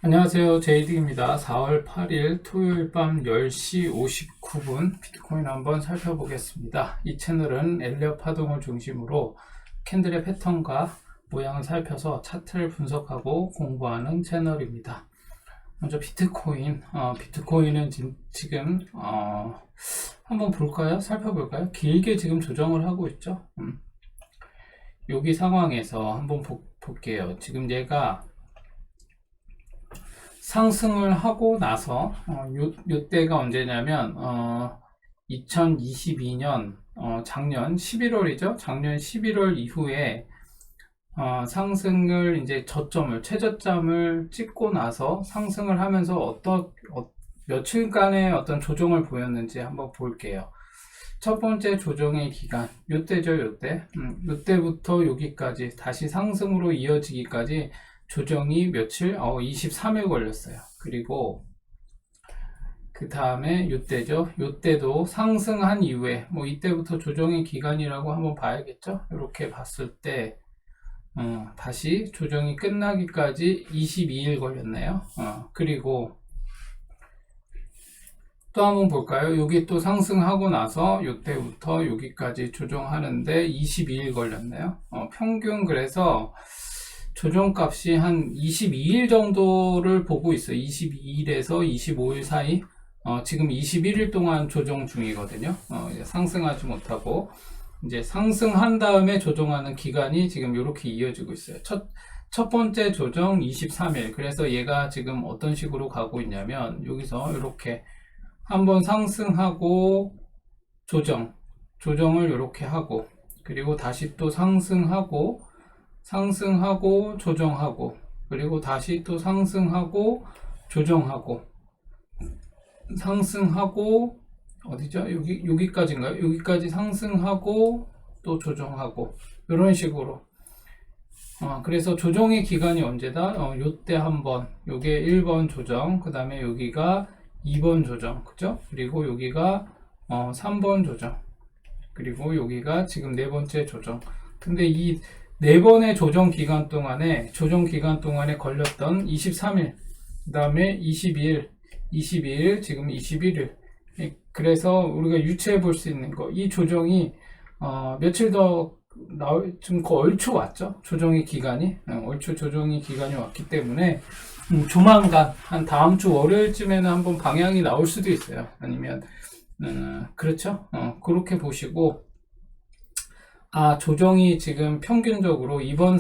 안녕하세요. 제이딩입니다. 4월 8일 토요일 밤 10시 59분 비트코인 한번 살펴보겠습니다. 이 채널은 엘리엇 파동을 중심으로 캔들의 패턴과 모양을 살펴서 차트를 분석하고 공부하는 채널입니다. 먼저 비트코인은 지금 한번 볼까요? 살펴볼까요? 길게 지금 조정을 하고 있죠. 여기 상황에서 한번 볼게요. 지금 얘가 상승을 하고 나서 요때가 언제냐면 2022년 작년 11월이죠. 작년 11월 이후에 상승을 이제 최저점을 찍고 나서 상승을 하면서 며칠간의 어떤 조정을 보였는지 한번 볼게요. 첫 번째 조정의 기간 요때죠. 요때부터 여기까지 다시 상승으로 이어지기까지 조정이 며칠? 23일 걸렸어요. 그리고 그 다음에 요때죠. 요때도 상승한 이후에 이때부터 조정의 기간이라고 한번 봐야겠죠. 이렇게 봤을 때 다시 조정이 끝나기까지 22일 걸렸네요. 그리고 또 한번 볼까요? 여기 또 상승하고 나서 요때부터 여기까지 조정하는데 22일 걸렸네요. 평균 그래서 조정값이 한 22일 정도를 보고 있어요. 22일에서 25일 사이. 지금 21일 동안 조정 중이거든요. 상승하지 못하고 이제 상승한 다음에 조정하는 기간이 지금 이렇게 이어지고 있어요. 첫 번째 조정 23일. 그래서 얘가 지금 어떤 식으로 가고 있냐면 여기서 이렇게 한번 상승하고 조정을 이렇게 하고 그리고 다시 또 상승하고 조정하고 그리고 다시 또 상승하고 조정하고 상승하고 어디죠? 여기까지인가요? 여기까지 상승하고 또 조정하고 이런 식으로 그래서 조정의 기간이 언제다? 요때 한번 요게 1번 조정 그 다음에 여기가 2번 조정 그죠? 그리고 여기가 3번 조정 그리고 여기가 지금 네 번째 조정 근데 이 네 번의 조정 기간 동안에 걸렸던 23일, 그 다음에 22일, 지금 21일. 그래서 우리가 유추해 볼 수 있는 거, 이 조정이 며칠 더 지금 거의 얼추 왔죠. 조정의 기간이 왔기 때문에 조만간 한 다음 주 월요일쯤에는 한번 방향이 나올 수도 있어요. 아니면 그렇죠. 그렇게 보시고. 조정이 지금 평균적으로 이번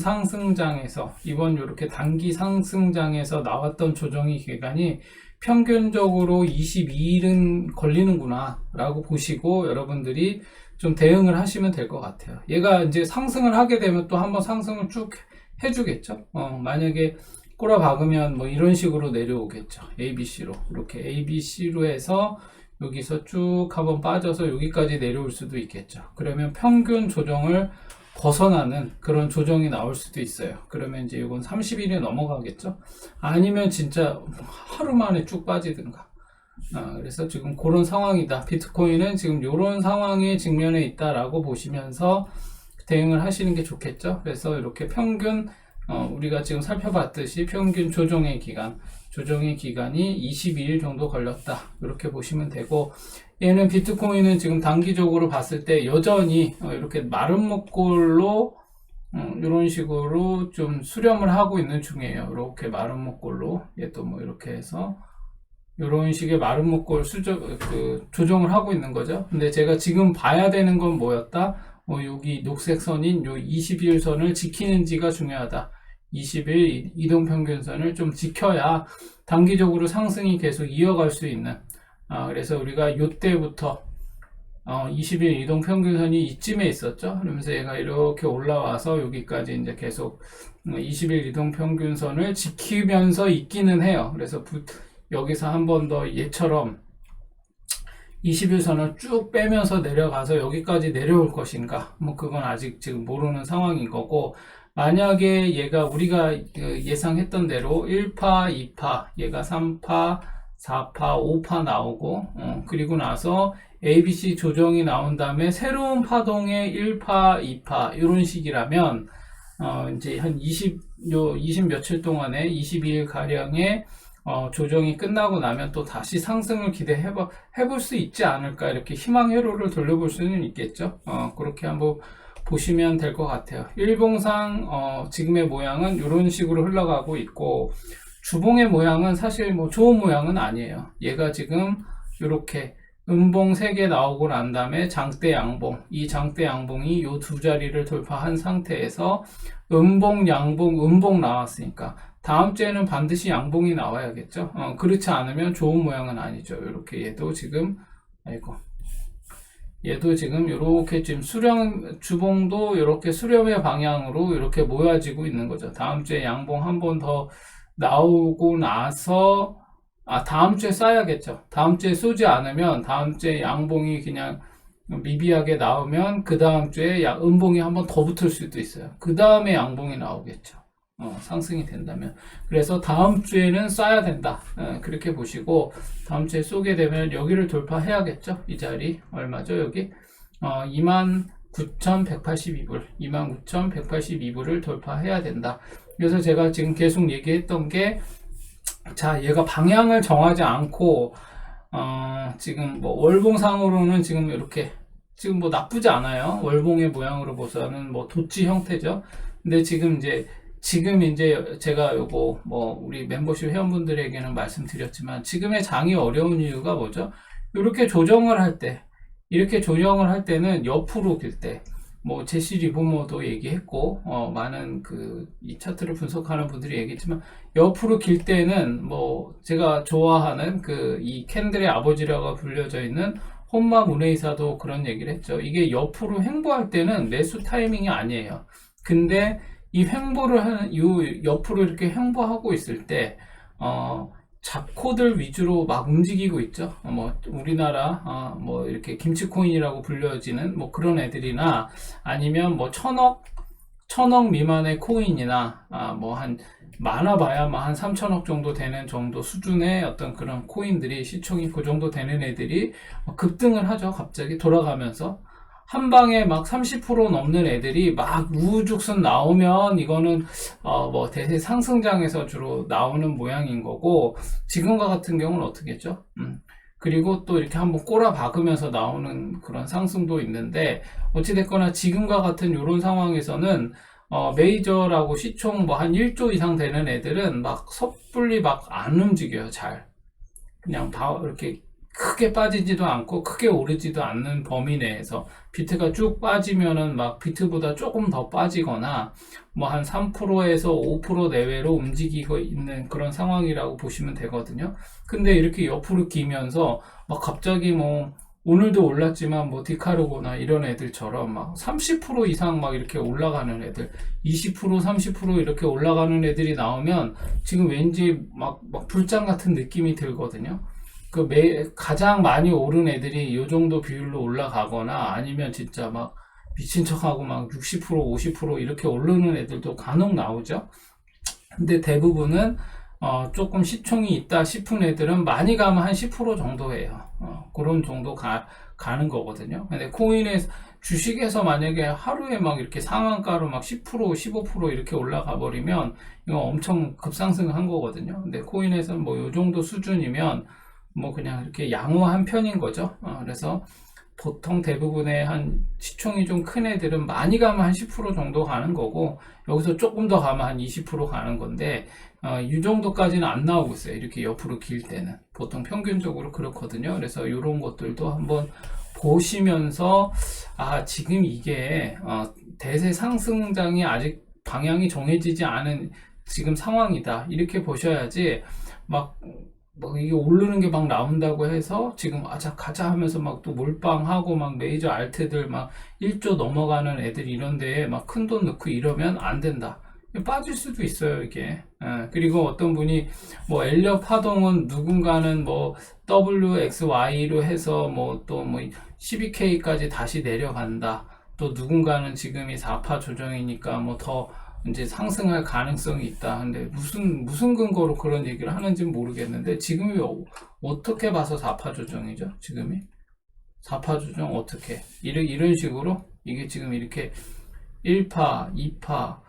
이렇게 단기 상승장에서 나왔던 조정의 기간이 평균적으로 22일은 걸리는구나 라고 보시고 여러분들이 좀 대응을 하시면 될 것 같아요. 얘가 이제 상승을 하게 되면 또 한번 상승을 쭉 해주겠죠. 만약에 꼬라박으면 이런 식으로 내려오겠죠. ABC로 이렇게 ABC로 해서 여기서 쭉 한번 빠져서 여기까지 내려올 수도 있겠죠. 그러면 평균 조정을 벗어나는 그런 조정이 나올 수도 있어요. 그러면 이제 이건 30일이 넘어가겠죠. 아니면 진짜 하루 만에 쭉 빠지든가. 그래서 지금 그런 상황이다. 비트코인은 지금 이런 상황에 직면해 있다라고 보시면서 대응을 하시는 게 좋겠죠. 그래서 이렇게 평균 우리가 지금 살펴봤듯이 평균 조정의 기간이 22일 정도 걸렸다. 이렇게 보시면 되고, 얘는 비트코인은 지금 단기적으로 봤을 때 여전히 이렇게 마른 목골로 이런 식으로 좀 수렴을 하고 있는 중이에요. 이렇게 마른 목골로 얘도 이렇게 해서 이런 식의 마른 목골 조정을 하고 있는 거죠. 근데 제가 지금 봐야 되는 건 뭐였다? 여기 녹색 선인 요 20일 선을 지키는지가 중요하다. 20일 이동평균선을 좀 지켜야 단기적으로 상승이 계속 이어갈 수 있는 그래서 우리가 요때부터 20일 이동평균선이 이쯤에 있었죠. 그러면서 얘가 이렇게 올라와서 여기까지 이제 계속 20일 이동평균선을 지키면서 있기는 해요. 그래서 여기서 한 번 더 얘처럼 21선을 쭉 빼면서 내려가서 여기까지 내려올 것인가 그건 아직 지금 모르는 상황인 거고 만약에 얘가 우리가 예상했던 대로 1파, 2파 얘가 3파, 4파, 5파 나오고 그리고 나서 ABC 조정이 나온 다음에 새로운 파동의 1파, 2파 이런 식이라면 이제 한 20 며칠 동안에 22일 가량의 조정이 끝나고 나면 또 다시 상승을 해볼 수 있지 않을까, 이렇게 희망 회로를 돌려볼 수는 있겠죠. 그렇게 한번 보시면 될 것 같아요. 일봉상 지금의 모양은 이런 식으로 흘러가고 있고, 주봉의 모양은 사실 뭐 좋은 모양은 아니에요. 얘가 지금 이렇게 음봉 3개 나오고 난 다음에 장대 양봉, 이 장대 양봉이 요 두 자리를 돌파한 상태에서 음봉, 양봉, 음봉 나왔으니까 다음 주에는 반드시 양봉이 나와야겠죠. 그렇지 않으면 좋은 모양은 아니죠. 이렇게 얘도 지금 이렇게 지금 주봉도 이렇게 수렴의 방향으로 이렇게 모여지고 있는 거죠. 다음 주에 양봉 한 번 더 나오고 나서 다음 주에 쏴야겠죠. 다음 주에 쏘지 않으면 다음 주에 양봉이 그냥 미비하게 나오면 그 다음 주에 음봉이 한 번 더 붙을 수도 있어요. 그 다음에 양봉이 나오겠죠. 상승이 된다면. 그래서 다음 주에는 쏴야 된다. 그렇게 보시고, 다음 주에 쏘게 되면 여기를 돌파해야겠죠. 이 자리 얼마죠? 여기 29,182불 29,182불을 돌파해야 된다. 그래서 제가 지금 계속 얘기했던 게, 자, 얘가 방향을 정하지 않고 지금 뭐 월봉상으로는 지금 이렇게 지금 뭐 나쁘지 않아요. 월봉의 모양으로 보서는 뭐 도치 형태죠. 근데 지금 이제 제가 요거 뭐 우리 멤버십 회원분들에게는 말씀드렸지만, 지금의 장이 어려운 이유가 뭐죠? 이렇게 조정을 할 때는 옆으로 길 때, 뭐 제시 리보머도 얘기했고, 많은 이 차트를 분석하는 분들이 얘기했지만, 옆으로 길 때는 뭐 제가 좋아하는 이 캔들의 아버지라고 불려져 있는 혼마 문헤이사도 그런 얘기를 했죠. 이게 옆으로 횡보할 때는 매수 타이밍이 아니에요. 근데 이 옆으로 이렇게 횡보하고 있을 때, 잡코들 위주로 막 움직이고 있죠. 뭐 우리나라 뭐 이렇게 김치코인이라고 불려지는 뭐 그런 애들이나, 아니면 뭐 천억 미만의 코인이나 뭐 많아봐야 한 3천억 정도 되는 정도 수준의 어떤 그런 코인들이, 시총이 그 정도 되는 애들이 급등을 하죠. 갑자기 돌아가면서 한 방에 막 30% 넘는 애들이 막 우후죽순 나오면, 이거는 뭐 대세 상승장에서 주로 나오는 모양인 거고, 지금과 같은 경우는 어떻겠죠? 그리고 또 이렇게 한번 꼬라 박으면서 나오는 그런 상승도 있는데, 어찌됐거나 지금과 같은 이런 상황에서는 메이저라고 시총 뭐 한 1조 이상 되는 애들은 막 섣불리 막 안 움직여요. 잘 그냥 이렇게 크게 빠지지도 않고 크게 오르지도 않는 범위 내에서, 비트가 쭉 빠지면은 막 비트보다 조금 더 빠지거나 뭐 한 3%에서 5% 내외로 움직이고 있는 그런 상황이라고 보시면 되거든요. 근데 이렇게 옆으로 기면서 막 갑자기 뭐 오늘도 올랐지만 뭐 디카르고나 이런 애들처럼 막 30% 이상 막 이렇게 올라가는 애들, 20% 30% 이렇게 올라가는 애들이 나오면 지금 왠지 막 불장 같은 느낌이 들거든요. 가장 많이 오른 애들이 이 정도 비율로 올라가거나, 아니면 진짜 막 미친 척하고 막 60% 50% 이렇게 오르는 애들도 간혹 나오죠. 근데 대부분은 조금 시총이 있다 싶은 애들은 많이 가면 한 10% 정도예요. 그런 정도 가는 거거든요. 근데 주식에서 만약에 하루에 막 이렇게 상한가로 막 10% 15% 이렇게 올라가 버리면 이거 엄청 급상승한 거거든요. 근데 코인에서는 뭐 이 정도 수준이면 뭐 그냥 이렇게 양호한 편인 거죠. 그래서 보통 대부분의 시총이 좀 큰 애들은 많이 가면 한 10% 정도 가는 거고, 여기서 조금 더 가면 한 20% 가는 건데, 이 정도까지는 안 나오고 있어요. 이렇게 옆으로 길 때는 보통 평균적으로 그렇거든요. 그래서 이런 것들도 한번 보시면서, 지금 이게 대세 상승장이 아직 방향이 정해지지 않은 지금 상황이다, 이렇게 보셔야지, 막 이게 오르는 게 막 나온다고 해서 지금 가자 하면서 막 또 몰빵하고 막 메이저 알트들 막 1조 넘어가는 애들 이런 데에 막 큰 돈 넣고 이러면 안 된다. 빠질 수도 있어요, 이게. 그리고 어떤 분이 뭐 엘리엇 파동은 누군가는 뭐 WXY로 해서 뭐 또 뭐 12K까지 다시 내려간다. 또 누군가는 지금이 4파 조정이니까 뭐 더 이제 상승할 가능성이 있다. 근데 무슨 근거로 그런 얘기를 하는지는 모르겠는데, 지금이 어떻게 봐서 4파 조정이죠? 지금이 4파 조정 어떻게 이런 식으로 이게 지금 이렇게 1파, 2파,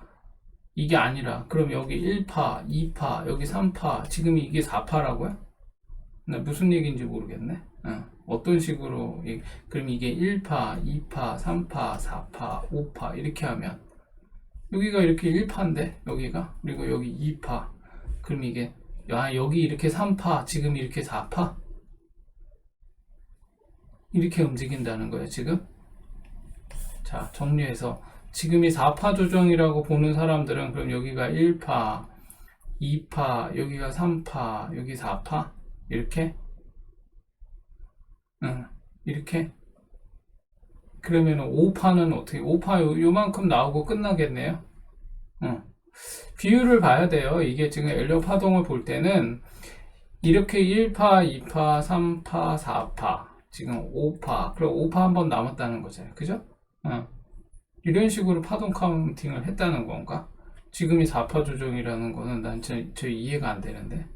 이게 아니라 그럼 여기 1파, 2파, 여기 3파, 지금 이게 4파라고요? 나 무슨 얘기인지 모르겠네. 어떤 식으로 그럼 이게 1파, 2파, 3파, 4파, 5파 이렇게 하면 여기가 이렇게 1파인데 여기가 그리고 여기 2파 그럼 이게 여기 이렇게 3파 지금 이렇게 4파 이렇게 움직인다는 거예요 지금. 자 정리해서 지금이 4파 조정이라고 보는 사람들은 그럼 여기가 1파 2파 여기가 3파 여기 4파 이렇게 이렇게 그러면 5파는 어떻게 5파 요만큼 나오고 끝나겠네요. 비율을 봐야 돼요. 이게 지금 엘리엇 파동을 볼 때는 이렇게 1파 2파 3파 4파 지금 5파 그리고 5파 한 번 남았다는 거잖아요. 그죠? 이런 식으로 파동 카운팅을 했다는 건가? 지금이 4파 조정이라는 거는 난 저 이해가 안 되는데.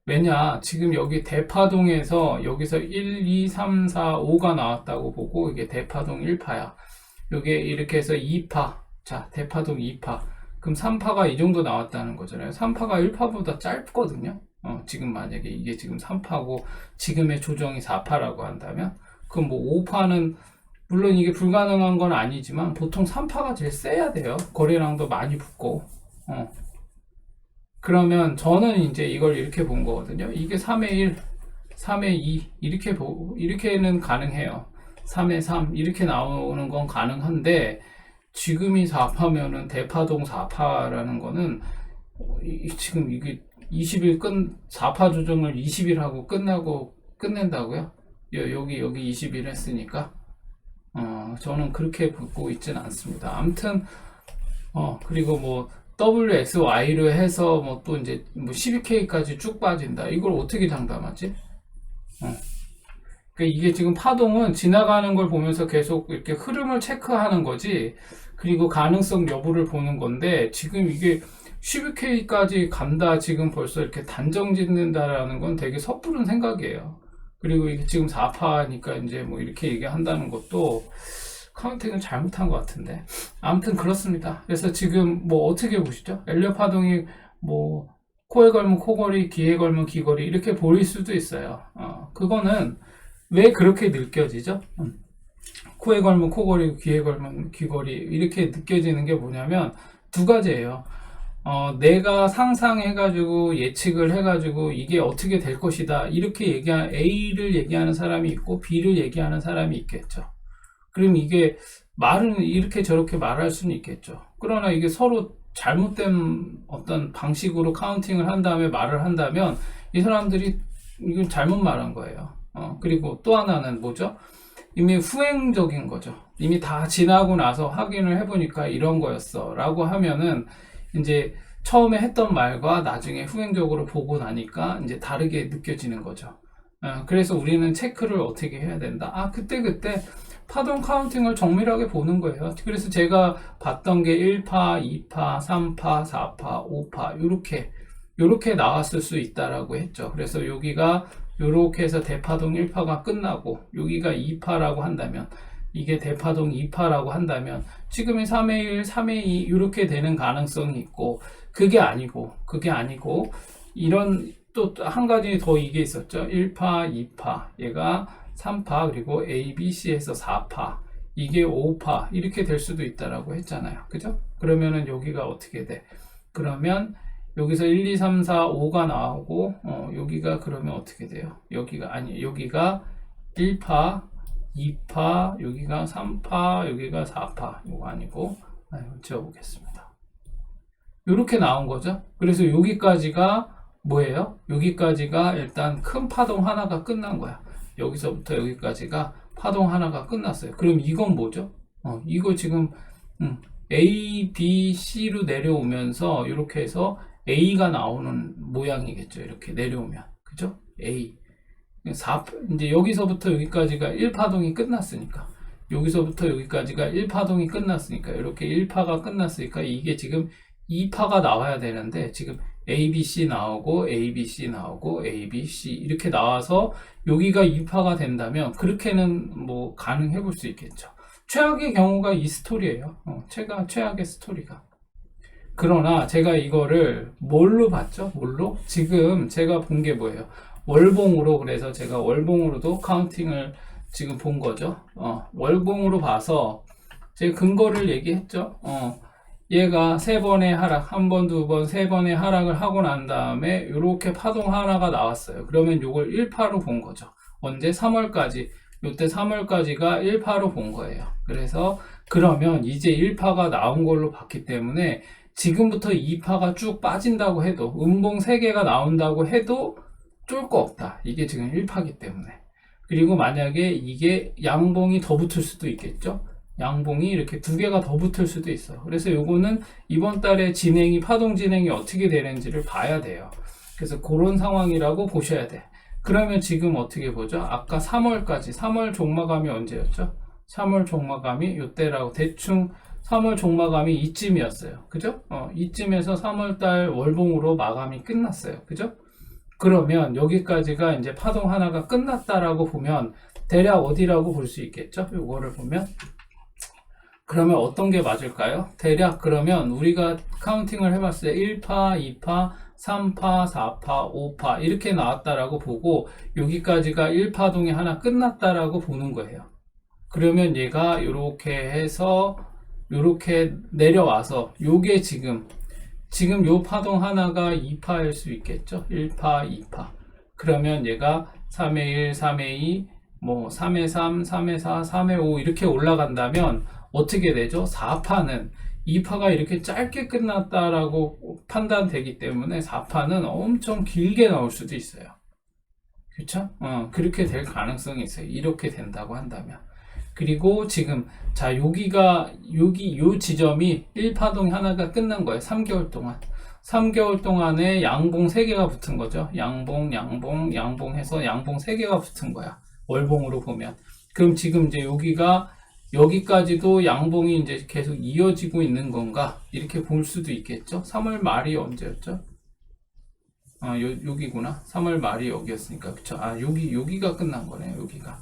왜냐, 지금 여기 대파동에서 여기서 1, 2, 3, 4, 5가 나왔다고 보고 이게 대파동 1파야. 여기 이렇게 해서 2파. 자, 대파동 2파. 그럼 3파가 이 정도 나왔다는 거잖아요. 3파가 1파보다 짧거든요. 지금 만약에 이게 지금 3파고 지금의 조정이 4파라고 한다면 그럼 뭐 5파는 물론 이게 불가능한 건 아니지만 보통 3파가 제일 세야 돼요. 거래량도 많이 붙고. 그러면 저는 이제 이걸 이렇게 본 거거든요. 이게 3의 1, 3의 2 이렇게는 가능해요. 3의 3 이렇게 나오는 건 가능한데 지금이 4파면은 대파동 4파라는 거는 지금 이게 20일 4파 조정을 20일 하고 끝낸다고요? 여기 20일 했으니까 저는 그렇게 보고 있진 않습니다. 아무튼 그리고 뭐 WXY로 해서 뭐 또 이제 뭐 12K까지 쭉 빠진다. 이걸 어떻게 장담하지? 그러니까 이게 지금 파동은 지나가는 걸 보면서 계속 이렇게 흐름을 체크하는 거지. 그리고 가능성 여부를 보는 건데 지금 이게 12K까지 간다. 지금 벌써 이렇게 단정 짓는다라는 건 되게 섣부른 생각이에요. 그리고 이게 지금 4파니까 이제 뭐 이렇게 얘기한다는 것도 카운팅은 잘못한 것 같은데. 아무튼 그렇습니다. 그래서 지금 뭐 어떻게 보시죠? 엘리엇 파동이 뭐 코에 걸면 코걸이, 귀에 걸면 귀걸이 이렇게 보일 수도 있어요. 그거는 왜 그렇게 느껴지죠? 코에 걸면 코걸이, 귀에 걸면 귀걸이 이렇게 느껴지는 게 뭐냐면 두 가지예요. 내가 상상해가지고 예측을 해가지고 이게 어떻게 될 것이다 이렇게 A를 얘기하는 사람이 있고 B를 얘기하는 사람이 있겠죠. 그럼 이게 말은 이렇게 저렇게 말할 수는 있겠죠. 그러나 이게 서로 잘못된 어떤 방식으로 카운팅을 한 다음에 말을 한다면 이 사람들이 이건 잘못 말한 거예요. 그리고 또 하나는 뭐죠? 이미 후행적인 거죠. 이미 다 지나고 나서 확인을 해보니까 이런 거였어 라고 하면은 이제 처음에 했던 말과 나중에 후행적으로 보고 나니까 이제 다르게 느껴지는 거죠. 그래서 우리는 체크를 어떻게 해야 된다? 그때 파동 카운팅을 정밀하게 보는 거예요. 그래서 제가 봤던 게 1파, 2파, 3파, 4파, 5파 요렇게 나왔을 수 있다라고 했죠. 그래서 여기가 요렇게 해서 대파동 1파가 끝나고 여기가 2파라고 한다면 이게 대파동 2파라고 한다면 지금의 3의 1, 3의 2 이렇게 되는 가능성이 있고 그게 아니고 이런 또 한 가지 더 이게 있었죠. 1파, 2파 얘가 3파 그리고 A, B, C에서 4파 이게 5파 이렇게 될 수도 있다라고 했잖아요. 그죠? 그러면은 여기가 어떻게 돼? 그러면 여기서 1, 2, 3, 4, 5가 나오고 여기가 그러면 어떻게 돼요? 여기가 1파 2파 여기가 3파 여기가 4파 이거 아니고 지워보겠습니다. 이렇게 나온 거죠. 그래서 여기까지가 뭐예요? 여기까지가 일단 큰 파동 하나가 끝난 거야. 여기서부터 여기까지가 파동 하나가 끝났어요. 그럼 이건 뭐죠? 이거 지금 A, B, C로 내려오면서 이렇게 해서 A가 나오는 모양이겠죠. 이렇게 내려오면 그죠? A 이제 여기서부터 여기까지가 1파동이 끝났으니까 여기서부터 여기까지가 1파동이 끝났으니까 이렇게 1파가 끝났으니까 이게 지금 2파가 나와야 되는데 지금 ABC 나오고 ABC 나오고 ABC 이렇게 나와서 여기가 2파가 된다면 그렇게는 뭐 가능해 볼 수 있겠죠. 최악의 경우가 이 스토리예요. 최악의 스토리가. 그러나 제가 이거를 뭘로 봤죠? 뭘로? 지금 제가 본 게 뭐예요? 월봉으로. 그래서 제가 월봉으로도 카운팅을 지금 본 거죠. 월봉으로 봐서 제가 근거를 얘기했죠. 얘가 세 번의 하락, 한 번, 두 번, 세 번의 하락을 하고 난 다음에 이렇게 파동 하나가 나왔어요. 그러면 이걸 1파로 본 거죠. 언제? 3월까지. 이때 3월까지가 1파로 본 거예요. 그래서 그러면 이제 1파가 나온 걸로 봤기 때문에 지금부터 2파가 쭉 빠진다고 해도, 음봉 3개가 나온다고 해도 쫄 거 없다. 이게 지금 1파기 때문에. 그리고 만약에 이게 양봉이 더 붙을 수도 있겠죠. 양봉이 이렇게 2개가 더 붙을 수도 있어. 그래서 요거는 이번 달에 파동 진행이 어떻게 되는지를 봐야 돼요. 그래서 그런 상황이라고 보셔야 돼. 그러면 지금 어떻게 보죠? 아까 3월까지, 3월 종마감이 언제였죠? 3월 종마감이 요때라고 대충 3월 종마감이 이쯤이었어요. 그죠? 이쯤에서 3월달 월봉으로 마감이 끝났어요. 그죠? 그러면 여기까지가 이제 파동 하나가 끝났다라고 보면 대략 어디라고 볼 수 있겠죠? 요거를 보면. 그러면 어떤 게 맞을까요? 대략 그러면 우리가 카운팅을 해봤을 때 1파, 2파, 3파, 4파, 5파 이렇게 나왔다라고 보고 여기까지가 1파동이 하나 끝났다라고 보는 거예요. 그러면 얘가 이렇게 해서 이렇게 내려와서 요게 지금 요 파동 하나가 2파일 수 있겠죠? 1파, 2파. 그러면 얘가 3의 1, 3의 2, 뭐 3의 3, 3의 4, 3의 5 이렇게 올라간다면 어떻게 되죠? 4파는 2파가 이렇게 짧게 끝났다라고 판단되기 때문에 4파는 엄청 길게 나올 수도 있어요. 그렇죠? 그렇게 될 가능성이 있어요. 이렇게 된다고 한다면. 그리고 지금 자 여기가 요 지점이 1파동 하나가 끝난 거예요. 3개월 동안. 3개월 동안에 양봉 3개가 붙은 거죠. 양봉 해서 양봉 3개가 붙은 거야. 월봉으로 보면. 그럼 지금 이제 여기까지도 양봉이 이제 계속 이어지고 있는 건가? 이렇게 볼 수도 있겠죠? 3월 말이 언제였죠? 여기구나. 3월 말이 여기였으니까. 그쵸? 여기가 끝난 거네요. 여기가.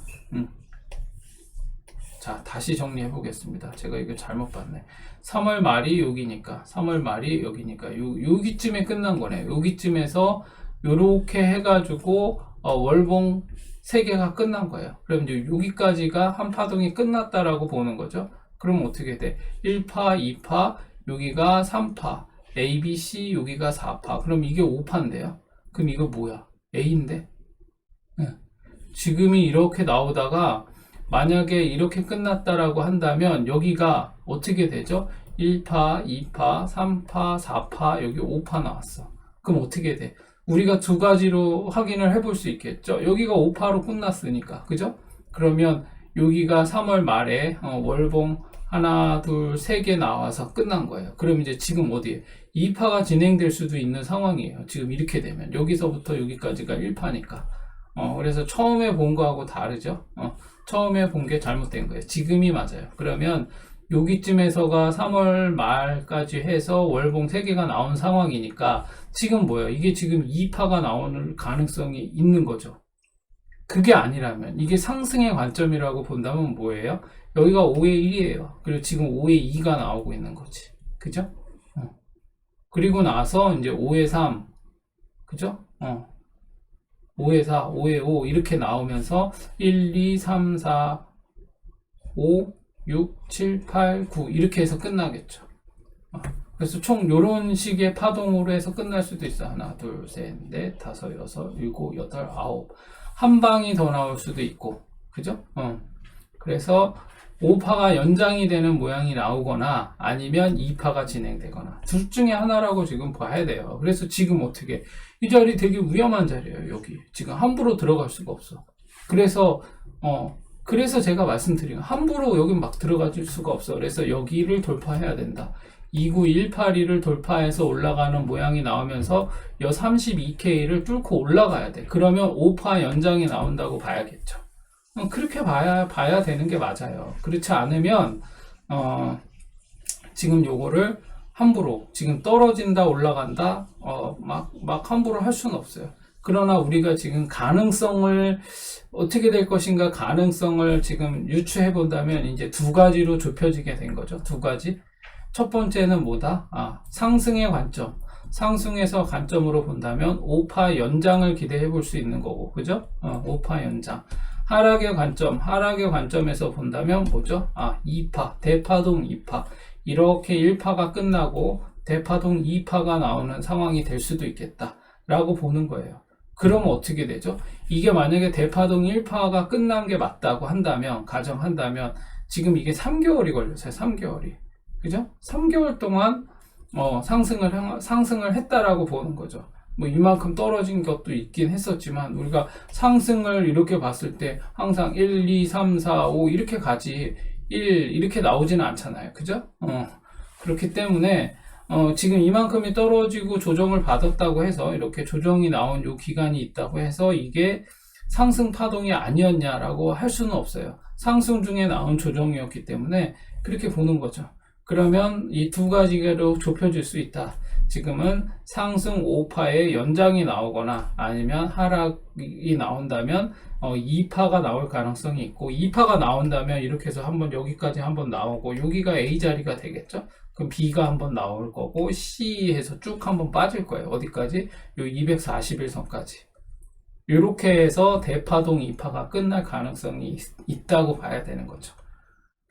자, 다시 정리해 보겠습니다. 제가 이거 잘못 봤네. 3월 말이 여기니까. 3월 말이 여기니까. 여기쯤에 끝난 거네. 여기쯤에서 요렇게 해가지고, 월봉 3개가 끝난 거예요. 그럼 이제 여기까지가 한 파동이 끝났다라고 보는 거죠. 그럼 어떻게 돼? 1파, 2파, 여기가 3파, A, B, C, 여기가 4파. 그럼 이게 5파인데요. 그럼 이거 뭐야? A인데? 네. 지금이 이렇게 나오다가 만약에 이렇게 끝났다라고 한다면 여기가 어떻게 되죠? 1파, 2파, 3파, 4파, 여기 5파 나왔어. 그럼 어떻게 돼? 우리가 두 가지로 확인을 해볼 수 있겠죠. 여기가 5파로 끝났으니까. 그죠? 그러면 여기가 3월 말에 월봉 하나, 둘, 3개 나와서 끝난 거예요. 그럼 이제 지금 어디에? 2파가 진행될 수도 있는 상황이에요. 지금 이렇게 되면. 여기서부터 여기까지가 1파니까. 그래서 처음에 본 거하고 다르죠. 처음에 본 게 잘못된 거예요. 지금이 맞아요. 그러면 여기쯤에서가 3월 말까지 해서 월봉 3개가 나온 상황이니까 지금 뭐예요? 이게 지금 2파가 나오는 가능성이 있는 거죠. 그게 아니라면 이게 상승의 관점이라고 본다면 뭐예요? 여기가 5의 1이에요. 그리고 지금 5의 2가 나오고 있는 거지. 그죠? 그리고 나서 이제 5의 3. 그죠? 5의 4, 5의 5 이렇게 나오면서 1, 2, 3, 4, 5, 6, 7, 8, 9 이렇게 해서 끝나겠죠. 그래서 총 이런 식의 파동으로 해서 끝날 수도 있어. 하나, 둘, 셋, 넷, 다섯, 여섯, 일곱, 여덟, 아홉. 한 방이 더 나올 수도 있고. 그죠? 그래서 5파가 연장이 되는 모양이 나오거나 아니면 2파가 진행되거나 둘 중에 하나라고 지금 봐야 돼요. 그래서 지금 어떻게 이 자리 되게 위험한 자리예요. 여기 지금 함부로 들어갈 수가 없어. 그래서 제가 말씀드린 함부로 여기 막 들어갈 수가 없어. 그래서 여기를 돌파해야 된다. 29182를 돌파해서 올라가는 모양이 나오면서 이 32K를 뚫고 올라가야 돼. 그러면 5파 연장이 나온다고 봐야겠죠. 그렇게 봐야 되는 게 맞아요. 그렇지 않으면 지금 요거를 함부로 지금 떨어진다 올라간다 막 함부로 할 수는 없어요. 그러나 우리가 지금 가능성을 어떻게 될 것인가 가능성을 지금 유추해 본다면 이제 두 가지로 좁혀지게 된 거죠. 두 가지. 첫 번째는 뭐다? 상승의 관점. 상승에서 관점으로 본다면 5파 연장을 기대해 볼 수 있는 거고, 그죠? 5파 연장. 하락의 관점, 하락의 관점에서 본다면 뭐죠? 2파, 대파동 2파. 이렇게 1파가 끝나고 대파동 2파가 나오는 상황이 될 수도 있겠다 라고 보는 거예요. 그러면 어떻게 되죠? 이게 만약에 대파동 1파가 끝난 게 맞다고 한다면, 가정한다면 지금 이게 3개월이 걸렸어요. 3개월이. 그죠? 3개월 동안 상승을 했다라고 보는 거죠. 뭐 이만큼 떨어진 것도 있긴 했었지만 우리가 상승을 이렇게 봤을 때 항상 1, 2, 3, 4, 5 이렇게 가지 1 이렇게 나오지는 않잖아요. 그죠? 그렇기 때문에 지금 이만큼이 떨어지고 조정을 받았다고 해서 이렇게 조정이 나온 요 기간이 있다고 해서 이게 상승 파동이 아니었냐라고 할 수는 없어요. 상승 중에 나온 조정이었기 때문에 그렇게 보는 거죠. 그러면 이 두 가지로 좁혀질 수 있다. 지금은 상승 5파의 연장이 나오거나 아니면 하락이 나온다면 2파가 나올 가능성이 있고 2파가 나온다면 이렇게 해서 한번 여기까지 한번 나오고 여기가 A 자리가 되겠죠. 그럼 B가 한번 나올 거고 C에서 쭉 한번 빠질 거예요. 어디까지? 요 241선까지. 이렇게 해서 대파동 2파가 끝날 가능성이 있다고 봐야 되는 거죠.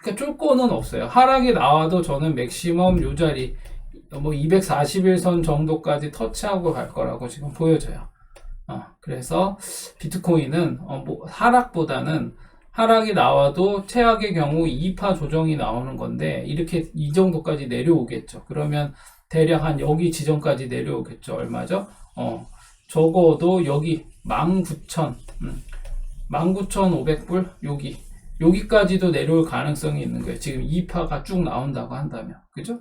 그러니까 쫄거는 없어요. 하락이 나와도 저는 맥시멈 요 자리 뭐 241선 정도까지 터치하고 갈 거라고 지금 보여져요. 그래서 비트코인은 뭐 하락보다는 하락이 나와도 최악의 경우 2파 조정이 나오는 건데 이렇게 이 정도까지 내려오겠죠. 그러면 대략 한 여기 지점까지 내려오겠죠. 얼마죠? 적어도 여기 19,500불 여기까지도 내려올 가능성이 있는 거예요. 지금 2파가 쭉 나온다고 한다면. 그죠?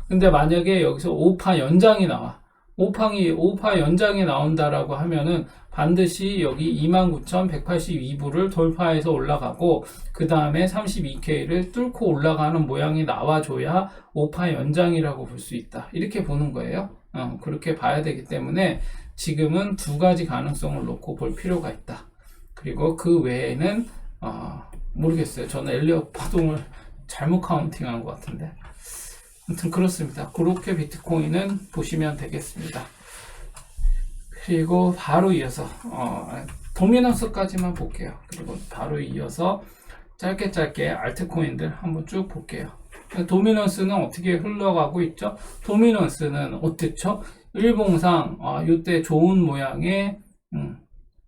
근데 만약에 여기서 5파 연장이 나와. 5파 연장이 나온다라고 하면은 반드시 여기 29,182불을 돌파해서 올라가고 그 다음에 32K를 뚫고 올라가는 모양이 나와줘야 5파 연장이라고 볼 수 있다. 이렇게 보는 거예요. 그렇게 봐야 되기 때문에 지금은 두 가지 가능성을 놓고 볼 필요가 있다. 그리고 그 외에는 모르겠어요. 저는 엘리엇 파동을 잘못 카운팅한 것 같은데. 아무튼 그렇습니다. 그렇게 비트코인은 보시면 되겠습니다. 그리고 바로 이어서 도미넌스까지만 볼게요. 그리고 바로 이어서 짧게 알트코인들 한번 쭉 볼게요. 도미넌스는 어떻게 흘러가고 있죠? 도미넌스는 어떻죠? 일봉상 이때 좋은 모양의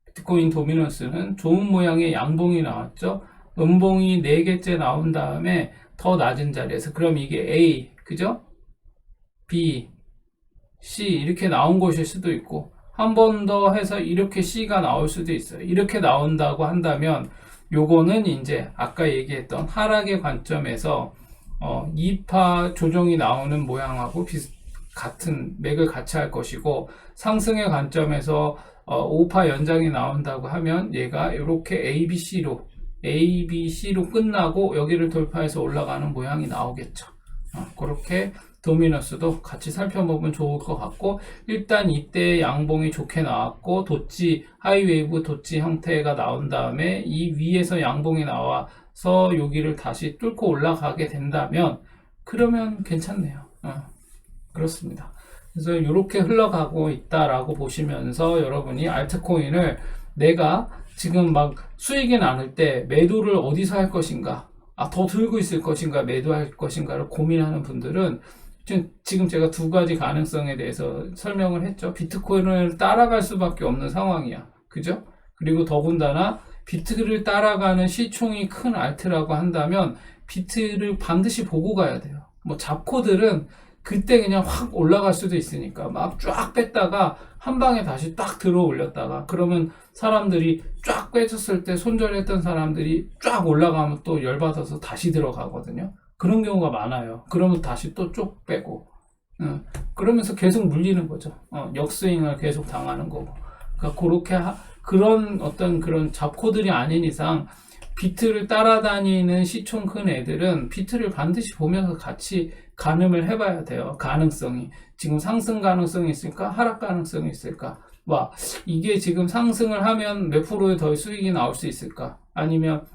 비트코인 도미넌스는 좋은 모양의 양봉이 나왔죠. 음봉이 4개째 나온 다음에 더 낮은 자리에서 그럼 이게 A, 그죠? B, C 이렇게 나온 것일 수도 있고 한 번 더 해서 이렇게 C가 나올 수도 있어요. 이렇게 나온다고 한다면 요거는 이제 아까 얘기했던 하락의 관점에서 2파 조정이 나오는 모양하고 같은 맥을 같이 할 것이고 상승의 관점에서 5파 연장이 나온다고 하면 얘가 이렇게 ABC로 끝나고 여기를 돌파해서 올라가는 모양이 나오겠죠. 그렇게 도미넌스도 같이 살펴보면 좋을 것 같고 일단 이때 양봉이 좋게 나왔고 도치 하이웨이브 도치 형태가 나온 다음에 이 위에서 양봉이 나와서 여기를 다시 뚫고 올라가게 된다면 그러면 괜찮네요. 그렇습니다. 그래서 이렇게 흘러가고 있다라고 보시면서 여러분이 알트코인을 내가 지금 막 수익이 나는 때 매도를 어디서 할 것인가, 더 들고 있을 것인가, 매도할 것인가를 고민하는 분들은 지금 제가 두 가지 가능성에 대해서 설명을 했죠. 비트코인을 따라갈 수밖에 없는 상황이야. 그죠? 그리고 더군다나 비트를 따라가는 시총이 큰 알트라고 한다면 비트를 반드시 보고 가야 돼요. 뭐 잡코들은 그때 그냥 확 올라갈 수도 있으니까 막 쫙 뺐다가 한 방에 다시 딱 들어 올렸다가 그러면 사람들이 쫙 빼줬을 때 손절했던 사람들이 쫙 올라가면 또 열받아서 다시 들어가거든요. 그런 경우가 많아요. 그러면 다시 또 쭉 빼고 그러면서 계속 물리는 거죠. 역스윙을 계속 당하는 거고. 그러니까 그렇게 그런 잡코들이 아닌 이상 비트를 따라다니는 시총 큰 애들은 비트를 반드시 보면서 같이 가늠을 해봐야 돼요. 가능성이 지금 상승 가능성이 있을까, 하락 가능성이 있을까. 와, 이게 지금 상승을 하면 몇 프로의 더 수익이 나올 수 있을까? 아니면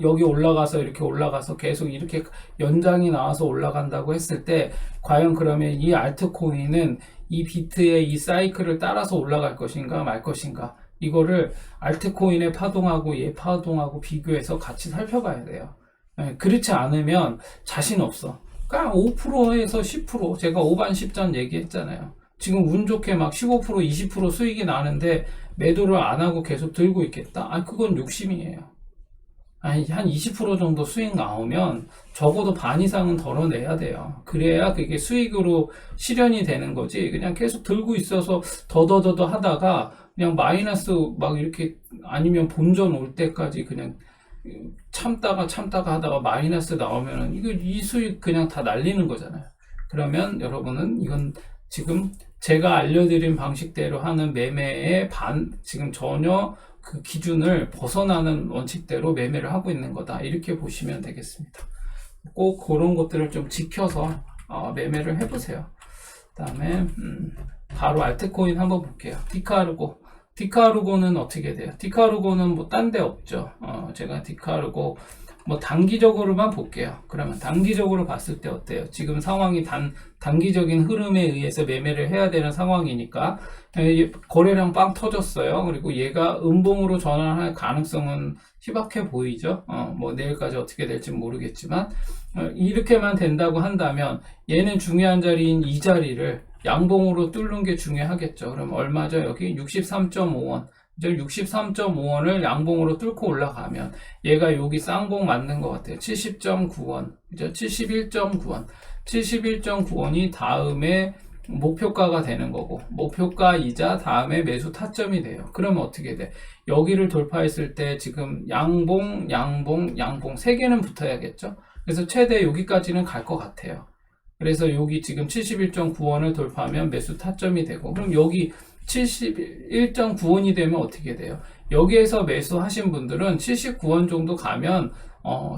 여기 올라가서 이렇게 올라가서 계속 이렇게 연장이 나와서 올라간다고 했을 때 과연 그러면 이 알트코인은 이 비트의 이 사이클을 따라서 올라갈 것인가 말 것인가, 이거를 알트코인의 파동하고 얘 파동하고 비교해서 같이 살펴봐야 돼요. 그렇지 않으면 자신 없어. 그냥 5%에서 10%, 제가 5반 10전 얘기했잖아요. 지금 운 좋게 막 15%, 20% 수익이 나는데 매도를 안 하고 계속 들고 있겠다? 그건 욕심이에요. 한 20% 정도 수익 나오면 적어도 반 이상은 덜어내야 돼요. 그래야 그게 수익으로 실현이 되는 거지. 그냥 계속 들고 있어서 더더더더 하다가 그냥 마이너스 막 이렇게, 아니면 본전 올 때까지 그냥 참다가 하다가 마이너스 나오면은 이 수익 그냥 다 날리는 거잖아요. 그러면 여러분은 이건 지금 제가 알려드린 방식대로 하는 매매의 지금 전혀 그 기준을 벗어나는 원칙대로 매매를 하고 있는 거다, 이렇게 보시면 되겠습니다. 꼭 그런 것들을 좀 지켜서 매매를 해보세요. 그 다음에 바로 알트코인 한번 볼게요. 디카르고는 어떻게 돼요? 디카르고는 뭐 딴 데 없죠. 제가 디카르고 뭐 단기적으로만 볼게요. 그러면 단기적으로 봤을 때 어때요? 지금 상황이 단기적인 흐름에 의해서 매매를 해야 되는 상황이니까 거래량 빵 터졌어요. 그리고 얘가 음봉으로 전환할 가능성은 희박해 보이죠. 뭐 내일까지 어떻게 될지 모르겠지만 이렇게만 된다고 한다면 얘는 중요한 자리인 이 자리를 양봉으로 뚫는 게 중요하겠죠. 그럼 얼마죠? 여기 63.5원. 63.5원을 양봉으로 뚫고 올라가면 얘가 여기 쌍봉 맞는 것 같아요. 70.9원, 71.9원, 71.9원이 다음에 목표가가 되는 거고, 목표가이자 다음에 매수 타점이 돼요. 그러면 어떻게 돼? 여기를 돌파했을 때 지금 양봉 세 개는 붙어야겠죠. 그래서 최대 여기까지는 갈 것 같아요. 그래서 여기 지금 71.9원을 돌파하면 매수 타점이 되고, 그럼 여기 71.9원이 되면 어떻게 돼요? 여기에서 매수하신 분들은 79원 정도 가면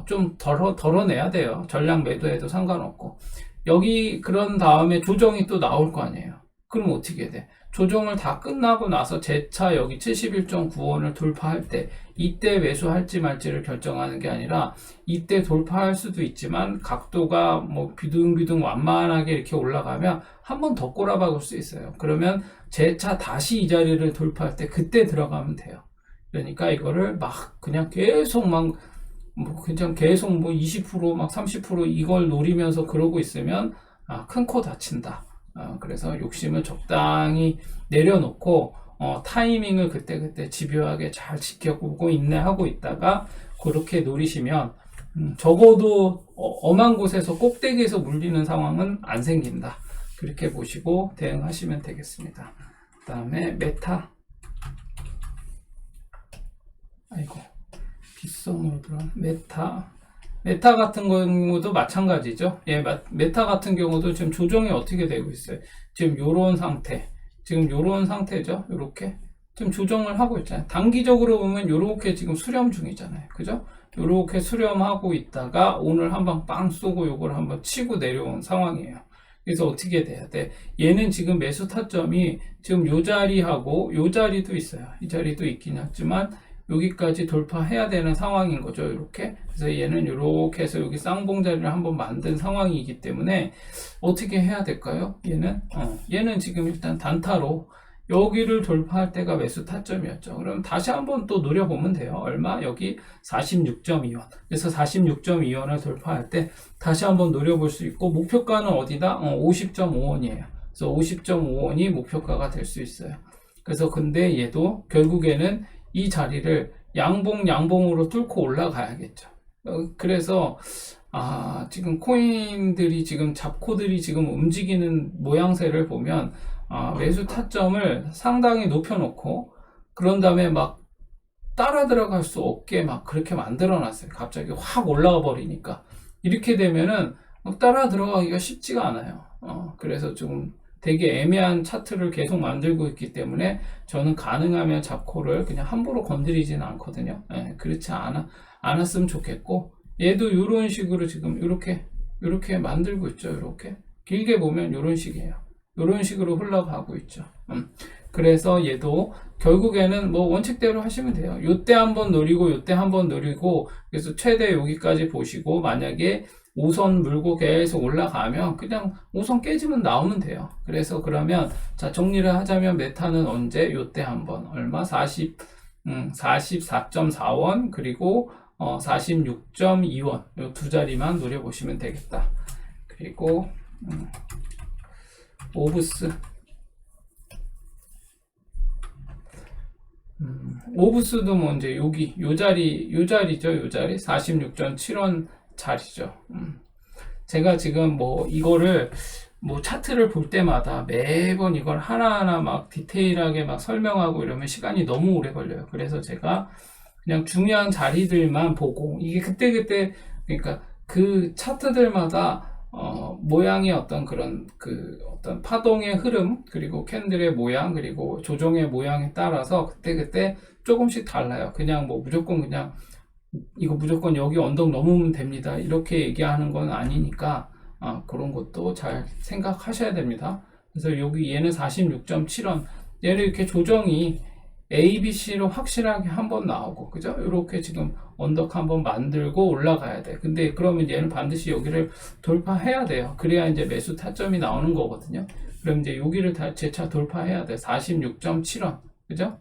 좀 덜어내야 돼요. 전량 매도해도 상관없고. 여기 그런 다음에 조정이 또 나올 거 아니에요. 그럼 어떻게 돼? 조정을 다 끝나고 나서 재차 여기 71.9원을 돌파할 때 이때 매수할지 말지를 결정하는 게 아니라 이때 돌파할 수도 있지만 각도가 뭐 비둥비둥 완만하게 이렇게 올라가면 한 번 더 꼬라박을 수 있어요. 그러면 재차 다시 이 자리를 돌파할 때 그때 들어가면 돼요. 그러니까 이거를 막 그냥 계속 막 그냥 계속 20% 막 30% 이걸 노리면서 그러고 있으면 큰 코 다친다. 그래서 욕심을 적당히 내려놓고 타이밍을 그때그때 집요하게 잘 지켜보고 인내하고 있다가 그렇게 노리시면 적어도 엄한 곳에서 꼭대기에서 물리는 상황은 안 생긴다. 그렇게 보시고 대응하시면 되겠습니다. 그 다음에 메타. 빗썸으로 들어간 메타 같은 경우도 마찬가지죠. 메타 같은 경우도 지금 조정이 어떻게 되고 있어요? 지금 요런 상태죠. 요렇게 지금 조정을 하고 있잖아요. 단기적으로 보면 요렇게 지금 수렴 중이잖아요. 그죠? 요렇게 수렴하고 있다가 오늘 한번 빵 쏘고 요걸 한번 치고 내려온 상황이에요. 그래서 어떻게 돼야 돼? 얘는 지금 매수 타점이 지금 요 자리하고 요 자리도 있어요. 이 자리도 있긴 하지만 여기까지 돌파해야 되는 상황인 거죠. 이렇게. 그래서 얘는 이렇게 해서 여기 쌍봉 자리를 한번 만든 상황이기 때문에 어떻게 해야 될까요? 얘는 지금 일단 단타로 여기를 돌파할 때가 매수 타점이었죠. 그럼 다시 한번 또 노려보면 돼요. 얼마? 여기 46.2원. 그래서 46.2원을 돌파할 때 다시 한번 노려볼 수 있고, 목표가는 어디다? 50.5원이에요. 그래서 50.5원이 목표가가 될 수 있어요. 그래서 근데 얘도 결국에는 이 자리를 양봉으로 뚫고 올라가야겠죠. 그래서 지금 코인들이 지금 잡코들이 지금 움직이는 모양새를 보면 매수 타점을 상당히 높여놓고 그런 다음에 막 따라 들어갈 수 없게 막 그렇게 만들어 놨어요. 갑자기 확 올라가 버리니까 이렇게 되면은 따라 들어가기가 쉽지가 않아요. 그래서 좀 되게 애매한 차트를 계속 만들고 있기 때문에 저는 가능하면 잡코를 그냥 함부로 건드리지는 않거든요. 그렇지 않았으면 좋겠고, 얘도 이런 식으로 지금 이렇게 만들고 있죠. 이렇게 길게 보면 이런 식이에요. 이런 식으로 흘러가고 있죠. 그래서 얘도 결국에는 뭐 원칙대로 하시면 돼요. 요때 한번 노리고 요때 한번 노리고, 그래서 최대 여기까지 보시고, 만약에 5선 물고 계속 올라가면 그냥 5선 깨지면 나오면 돼요. 그래서 그러면 자, 정리를 하자면 메타는 언제? 요때 한번 얼마? 44.4원 그리고 46.2원 요 두 자리만 노려보시면 되겠다. 그리고 오브스 오브스도 뭐 이제 여기 요 자리죠. 요 자리 46.7원 자리죠. 제가 지금 뭐 이거를 뭐 차트를 볼 때마다 매번 이걸 하나하나 막 디테일하게 막 설명하고 이러면 시간이 너무 오래 걸려요. 그래서 제가 그냥 중요한 자리들만 보고, 이게 그때그때 그러니까 그 차트들마다 모양의 어떤 그런 어떤 파동의 흐름, 그리고 캔들의 모양, 그리고 조정의 모양에 따라서 그때그때 조금씩 달라요. 그냥 뭐 무조건 그냥 이거 무조건 여기 언덕 넘으면 됩니다, 이렇게 얘기하는 건 아니니까 그런 것도 잘 생각하셔야 됩니다. 그래서 여기 얘는 46.7원, 얘는 이렇게 조정이 A, B, C로 확실하게 한번 나오고, 그죠? 이렇게 지금 언덕 한번 만들고 올라가야 돼. 근데 그러면 얘는 반드시 여기를 돌파해야 돼요. 그래야 이제 매수 타점이 나오는 거거든요. 그럼 이제 여기를 다 재차 돌파해야 돼. 46.7원. 그죠?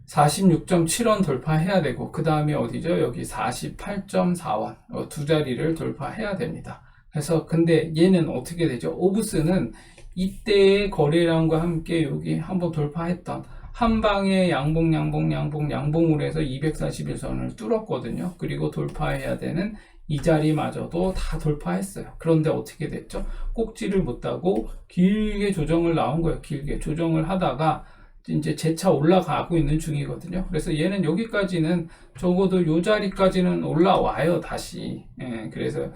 46.7원 돌파해야 되고, 그 다음에 어디죠? 여기 48.4원. 두 자리를 돌파해야 됩니다. 그래서 근데 얘는 어떻게 되죠? 오브스는 이때의 거래량과 함께 여기 한번 돌파했던 한 방에 양봉으로 해서 241선을 뚫었거든요. 그리고 돌파해야 되는 이 자리마저도 다 돌파했어요. 그런데 어떻게 됐죠? 꼭지를 못 따고 길게 조정을 나온 거예요. 길게 조정을 하다가 이제 재차 올라가고 있는 중이거든요. 그래서 얘는 여기까지는 적어도 이 자리까지는 올라와요, 다시. 그래서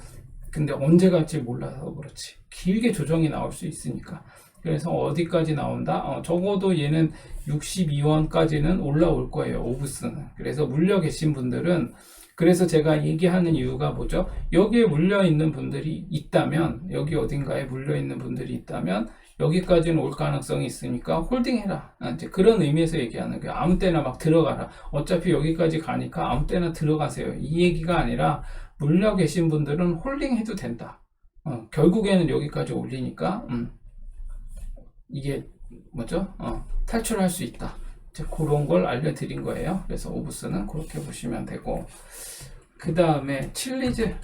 근데 언제 갈지 몰라서 그렇지. 길게 조정이 나올 수 있으니까. 그래서 어디까지 나온다? 적어도 얘는 62원까지는 올라올 거예요, 오브스는. 그래서 물려 계신 분들은, 그래서 제가 얘기하는 이유가 뭐죠? 여기에 물려 있는 분들이 있다면, 여기 어딘가에 물려 있는 분들이 있다면 여기까지는 올 가능성이 있으니까 홀딩해라, 이제 그런 의미에서 얘기하는 거예요. 아무 때나 막 들어가라. 어차피 여기까지 가니까 아무 때나 들어가세요, 이 얘기가 아니라, 물려 계신 분들은 홀딩 해도 된다. 결국에는 여기까지 올리니까 이게 뭐죠? 탈출할 수 있다. 그런 걸 알려드린 거예요. 그래서 오브스는 그렇게 보시면 되고, 그 다음에 칠리즈.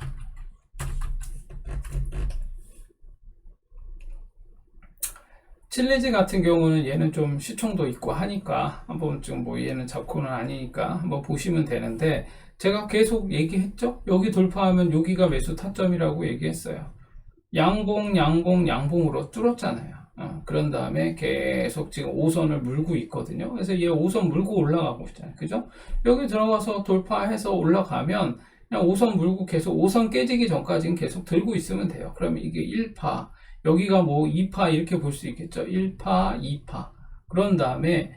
칠리즈 같은 경우는 얘는 좀 시총도 있고 하니까 한번 좀 뭐 얘는 잡고는 아니니까 한번 보시면 되는데, 제가 계속 얘기했죠? 여기 돌파하면 여기가 매수 타점이라고 얘기했어요. 양봉으로 뚫었잖아요. 그런 다음에 계속 지금 5선을 물고 있거든요. 그래서 얘 5선 물고 올라가고 있잖아요. 그죠? 여기 들어가서 돌파해서 올라가면 그냥 5선 물고 계속 5선 깨지기 전까지는 계속 들고 있으면 돼요. 그러면 이게 1파, 여기가 뭐 2파 이렇게 볼 수 있겠죠. 1파, 2파. 그런 다음에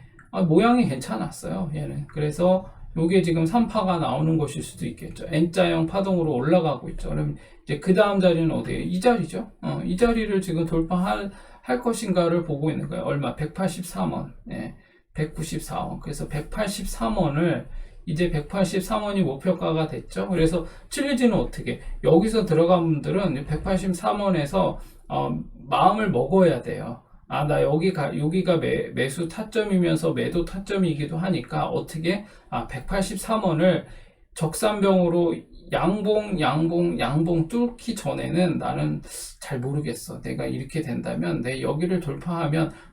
모양이 괜찮았어요, 얘는. 그래서 요게 지금 3파가 나오는 것일 수도 있겠죠. N자형 파동으로 올라가고 있죠. 그럼 이제 그 다음 자리는 어디예요? 이 자리죠. 이 자리를 지금 돌파할 것인가를 보고 있는 거예요. 얼마? 183원. 194원. 그래서 183원을 이제 183원이 목표가가 됐죠. 그래서 칠리지는 어떻게? 여기서 들어간 분들은 183원에서 마음을 먹어야 돼요. 나 여기가 매수 타점이면서 매도 타점이기도 하니까 어떻게 183원을 적산병으로 양봉 뚫기 전에는 나는 잘 모르겠어. 내가 이렇게 된다면 내 여기를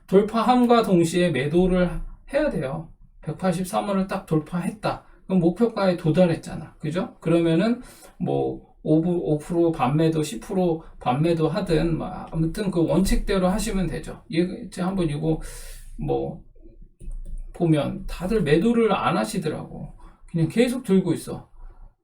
돌파함과 동시에 매도를 해야 돼요. 183원을 딱 돌파했다. 그럼 목표가에 도달했잖아. 그죠? 그러면은 뭐 5% 반매도 10% 반매도 하든 아무튼 그 원칙대로 하시면 되죠. 한번 이거 뭐 보면 다들 매도를 안 하시더라고. 그냥 계속 들고 있어.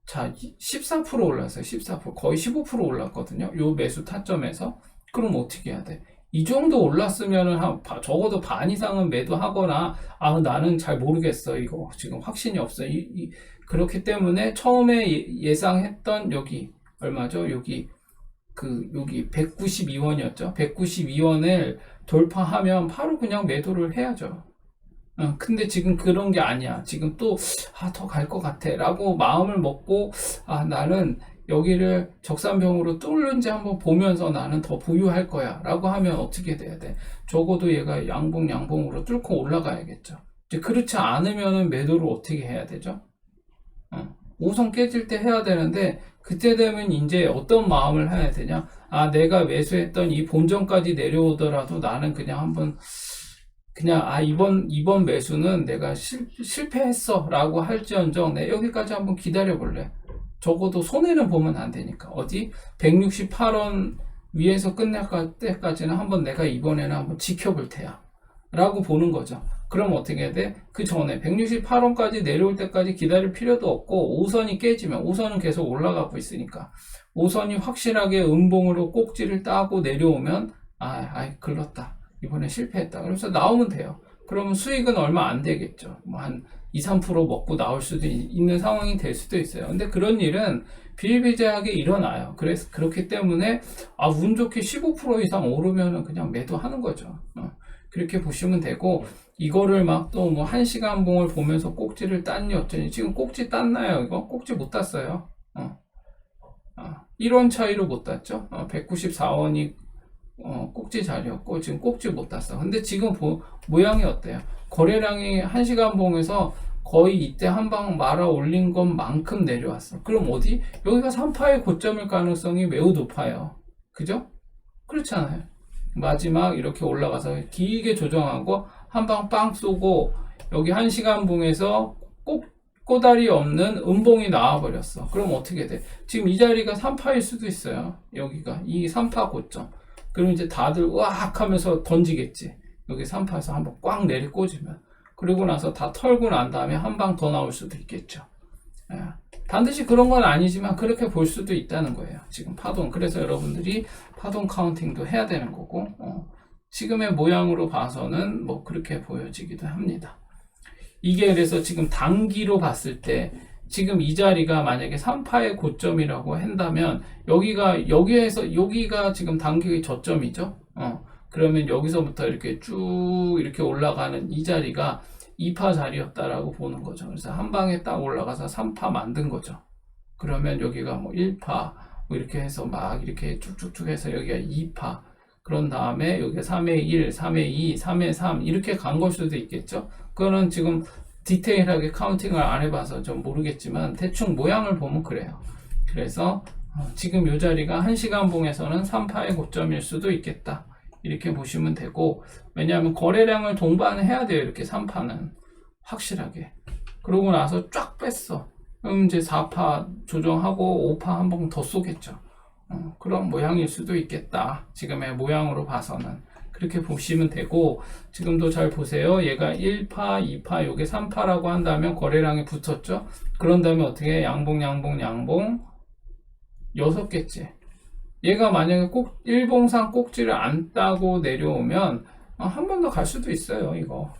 자, 14% 올랐어요. 14%. 거의 15% 올랐거든요. 요 매수 타점에서. 그럼 어떻게 해야 돼? 이 정도 올랐으면은 적어도 반 이상은 매도하거나, 나는 잘 모르겠어. 이거 지금 확신이 없어. 그렇기 때문에 처음에 예상했던 여기 얼마죠? 여기 192원이었죠. 192원을 돌파하면 바로 그냥 매도를 해야죠. 근데 지금 그런 게 아니야. 지금 또, 더 갈 것 같아. 라고 마음을 먹고, 나는 여기를 적산병으로 뚫는지 한번 보면서 나는 더 보유할 거야. 라고 하면 어떻게 돼야 돼? 적어도 얘가 양봉으로 뚫고 올라가야겠죠. 이제 그렇지 않으면은 매도를 어떻게 해야 되죠? 5선 깨질 때 해야 되는데, 그때 되면 이제 어떤 마음을 해야 되냐? 내가 매수했던 이 본전까지 내려오더라도 나는 그냥 한번, 이번 매수는 내가 실패했어 라고 할지언정 내 여기까지 한번 기다려 볼래. 적어도 손해는 보면 안 되니까. 어디 168원 위에서 끝날 때까지는 한번 내가 이번에는 한번 지켜볼 테야 라고 보는 거죠. 그럼 어떻게 해야 돼? 그 전에 168원까지 내려올 때까지 기다릴 필요도 없고, 5선이 깨지면, 5선은 계속 올라가고 있으니까 5선이 확실하게 음봉으로 꼭지를 따고 내려오면 글렀다, 이번에 실패했다, 그래서 나오면 돼요. 그러면 수익은 얼마 안 되겠죠. 뭐 한 2, 3% 먹고 나올 수도 있는 상황이 될 수도 있어요. 근데 그런 일은 비일비재하게 일어나요. 그래서 그렇기 때문에 운 좋게 15% 이상 오르면은 그냥 매도하는 거죠. 그렇게 보시면 되고, 이거를 막 또 뭐 1시간 봉을 보면서 꼭지를 땄니 어쩌니, 지금 꼭지 땄나요? 이거 꼭지 못 땄어요. 1원 차이로 못 땄죠. 194원이 꼭지 자리였고 지금 꼭지 못 땄어. 근데 지금 모양이 어때요? 거래량이 1시간 봉에서 거의 이때 한 방 말아 올린 것만큼 내려왔어. 그럼 어디? 여기가 3파의 고점일 가능성이 매우 높아요. 그죠? 그렇잖아요. 마지막 이렇게 올라가서 길게 조정하고 한 방 빵 쏘고 여기 1시간 봉에서 꼬다리 없는 음봉이 나와버렸어. 그럼 어떻게 돼? 지금 이 자리가 3파일 수도 있어요. 여기가 이 3파 고점. 그럼 이제 다들 으악 하면서 던지겠지. 여기 3파에서 한번 꽉 내리꽂으면. 그리고 나서 다 털고 난 다음에 한 방 더 나올 수도 있겠죠. 반드시 그런 건 아니지만 그렇게 볼 수도 있다는 거예요. 지금 파동. 그래서 여러분들이 파동 카운팅도 해야 되는 거고, 지금의 모양으로 봐서는 뭐 그렇게 보여지기도 합니다. 이게 그래서 지금 단기로 봤을 때 지금 이 자리가 만약에 3파의 고점이라고 한다면 여기가 지금 단기의 저점이죠. 그러면 여기서부터 이렇게 쭉 이렇게 올라가는 이 자리가 2파 자리였다라고 보는 거죠. 그래서 한 방에 딱 올라가서 3파 만든 거죠. 그러면 여기가 뭐 1파 뭐 이렇게 해서 막 이렇게 쭉쭉쭉 해서 여기가 2파, 그런 다음에 여기 3회 1, 3회 2, 3회 3 이렇게 간 걸 수도 있겠죠. 그거는 지금 디테일하게 카운팅을 안 해봐서 좀 모르겠지만 대충 모양을 보면 그래요. 그래서 지금 이 자리가 1시간 봉에서는 3파의 고점일 수도 있겠다, 이렇게 보시면 되고, 왜냐하면 거래량을 동반해야 돼요. 이렇게 3파는 확실하게. 그러고 나서 쫙 뺐어. 그럼 이제 4파 조정하고 5파 한 번 더 쏘겠죠. 그런 모양일 수도 있겠다, 지금의 모양으로 봐서는. 그렇게 보시면 되고, 지금도 잘 보세요. 얘가 1파, 2파, 요게 3파라고 한다면 거래량이 붙었죠. 그런 다음에 어떻게 양봉 6개째. 얘가 만약에 꼭 일봉상 꼭지를 안 따고 내려오면 한 번 더 갈 수도 있어요. 이거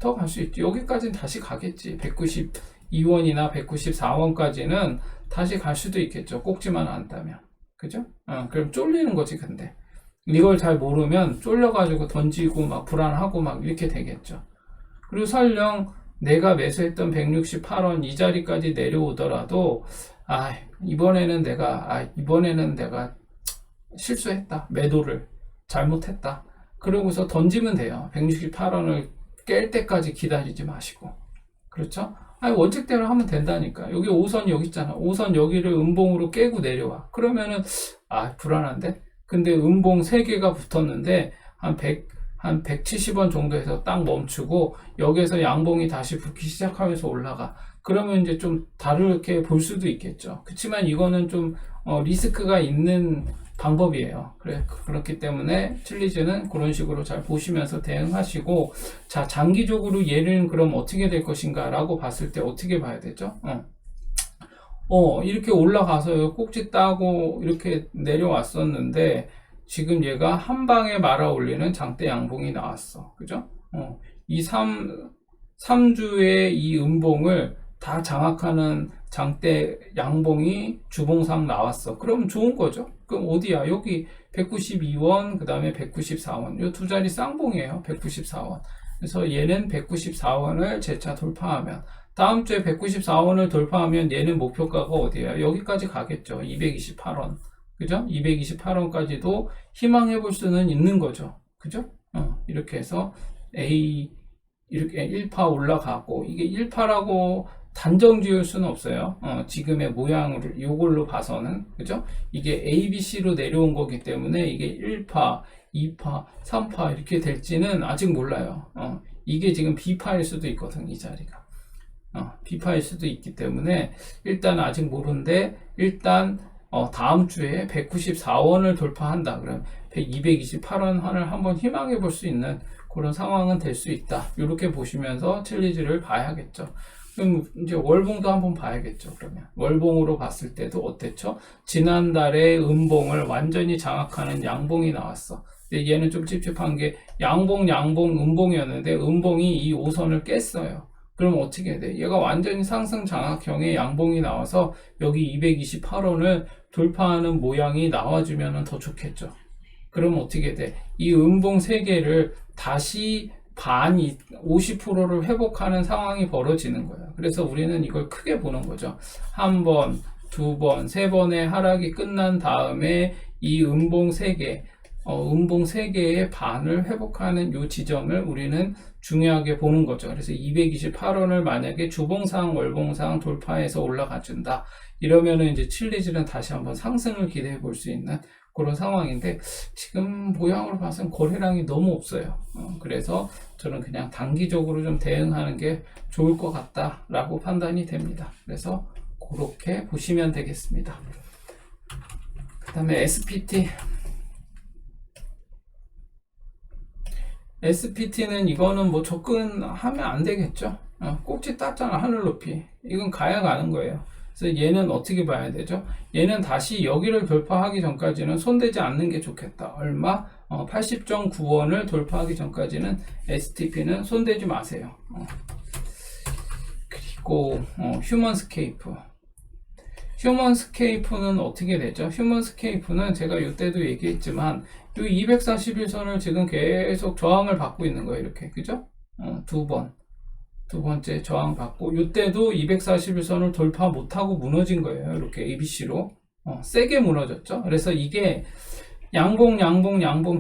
더 갈 수 있지. 여기까지는 다시 가겠지. 192원이나 194원까지는 다시 갈 수도 있겠죠. 꼭지만 안 따면. 그죠? 그럼 쫄리는 거지. 근데 이걸 잘 모르면 쫄려가지고 던지고 막 불안하고 막 이렇게 되겠죠. 그리고 설령 내가 매수했던 168원 이 자리까지 내려오더라도 이번에는 내가 실수했다, 매도를 잘못했다, 그러고서 던지면 돼요. 168원을 깰 때까지 기다리지 마시고. 그렇죠? 원칙대로 하면 된다니까. 여기 5선 여기 있잖아. 5선 여기를 음봉으로 깨고 내려와. 그러면은 불안한데? 근데 음봉 3개가 붙었는데 한 170원 정도에서 딱 멈추고 여기에서 양봉이 다시 붙기 시작하면서 올라가. 그러면 이제 좀 다르게 볼 수도 있겠죠. 그렇지만 이거는 좀 리스크가 있는 방법이에요. 그렇기 때문에 칠리즈는 그런 식으로 잘 보시면서 대응하시고, 자, 장기적으로 얘는 그럼 어떻게 될 것인가 라고 봤을 때 어떻게 봐야 되죠? 이렇게 올라가서 꼭지 따고 이렇게 내려왔었는데 지금 얘가 한 방에 말아 올리는 장대 양봉이 나왔어. 그죠? 이 3주의 이 음봉을 다 장악하는 장대 양봉이 주봉상 나왔어. 그럼 좋은 거죠. 그럼 어디야? 여기 192원, 그 다음에 194원. 이 두 자리 쌍봉이에요. 194원. 그래서 얘는 194원을 재차 돌파하면, 다음 주에 194원을 돌파하면 얘는 목표가가 어디예요? 여기까지 가겠죠. 228원. 그죠? 228원까지도 희망해 볼 수는 있는 거죠. 그죠? 이렇게 해서 A, 이렇게 1파 올라가고, 이게 1파라고 단정 지을 수는 없어요. 지금의 모양을 이걸로 봐서는. 그죠? 이게 A, B, C로 내려온 거기 때문에 이게 1파, 2파, 3파 이렇게 될지는 아직 몰라요. 이게 지금 B파일 수도 있거든, 이 자리가. B파일 수도 있기 때문에 일단 아직 모르는데, 일단 다음 주에 194원을 돌파한다. 그러면 228원 한을 한번 희망해 볼 수 있는 그런 상황은 될 수 있다. 이렇게 보시면서 칠리즈를 봐야겠죠. 그럼 이제 월봉도 한번 봐야겠죠. 그러면 월봉으로 봤을 때도 어땠죠? 지난달에 음봉을 완전히 장악하는 양봉이 나왔어. 근데 얘는 좀 찝찝한 게 양봉, 음봉이었는데 음봉이 이 5선을 깼어요. 그럼 어떻게 돼? 얘가 완전히 상승 장악형의 양봉이 나와서 여기 228원을 돌파하는 모양이 나와주면 더 좋겠죠. 그럼 어떻게 돼? 이 음봉 3개를 다시 50%를 회복하는 상황이 벌어지는 거예요. 그래서 우리는 이걸 크게 보는 거죠. 한 번, 두 번, 세 번의 하락이 끝난 다음에 이 음봉 3개, 음봉 3개의 반을 회복하는 이 지점을 우리는 중요하게 보는 거죠. 그래서 228원을 만약에 주봉상, 월봉상 돌파해서 올라가 준다. 이러면은 이제 칠리즈는 다시 한번 상승을 기대해 볼 수 있는 그런 상황인데, 지금 모양으로 봐서는 거래량이 너무 없어요. 그래서 저는 그냥 단기적으로 좀 대응하는 게 좋을 것 같다라고 판단이 됩니다. 그래서 그렇게 보시면 되겠습니다. 그 다음에 SPT는 이거는 뭐 접근하면 안 되겠죠. 꼭지 땄잖아, 하늘 높이. 이건 가야 가는 거예요. 그래서 얘는 어떻게 봐야 되죠? 얘는 다시 여기를 돌파하기 전까지는 손대지 않는 게 좋겠다. 얼마? 80.9원을 돌파하기 전까지는 STP는 손대지 마세요. 그리고 휴먼스케이프는 어떻게 되죠? 휴먼스케이프는 제가 이때도 얘기했지만 이 241선을 지금 계속 저항을 받고 있는 거예요. 이렇게. 그죠? 두 번째 저항 받고, 이때도 241선을 돌파 못하고 무너진 거예요. 이렇게 ABC로 세게 무너졌죠. 그래서 이게 양봉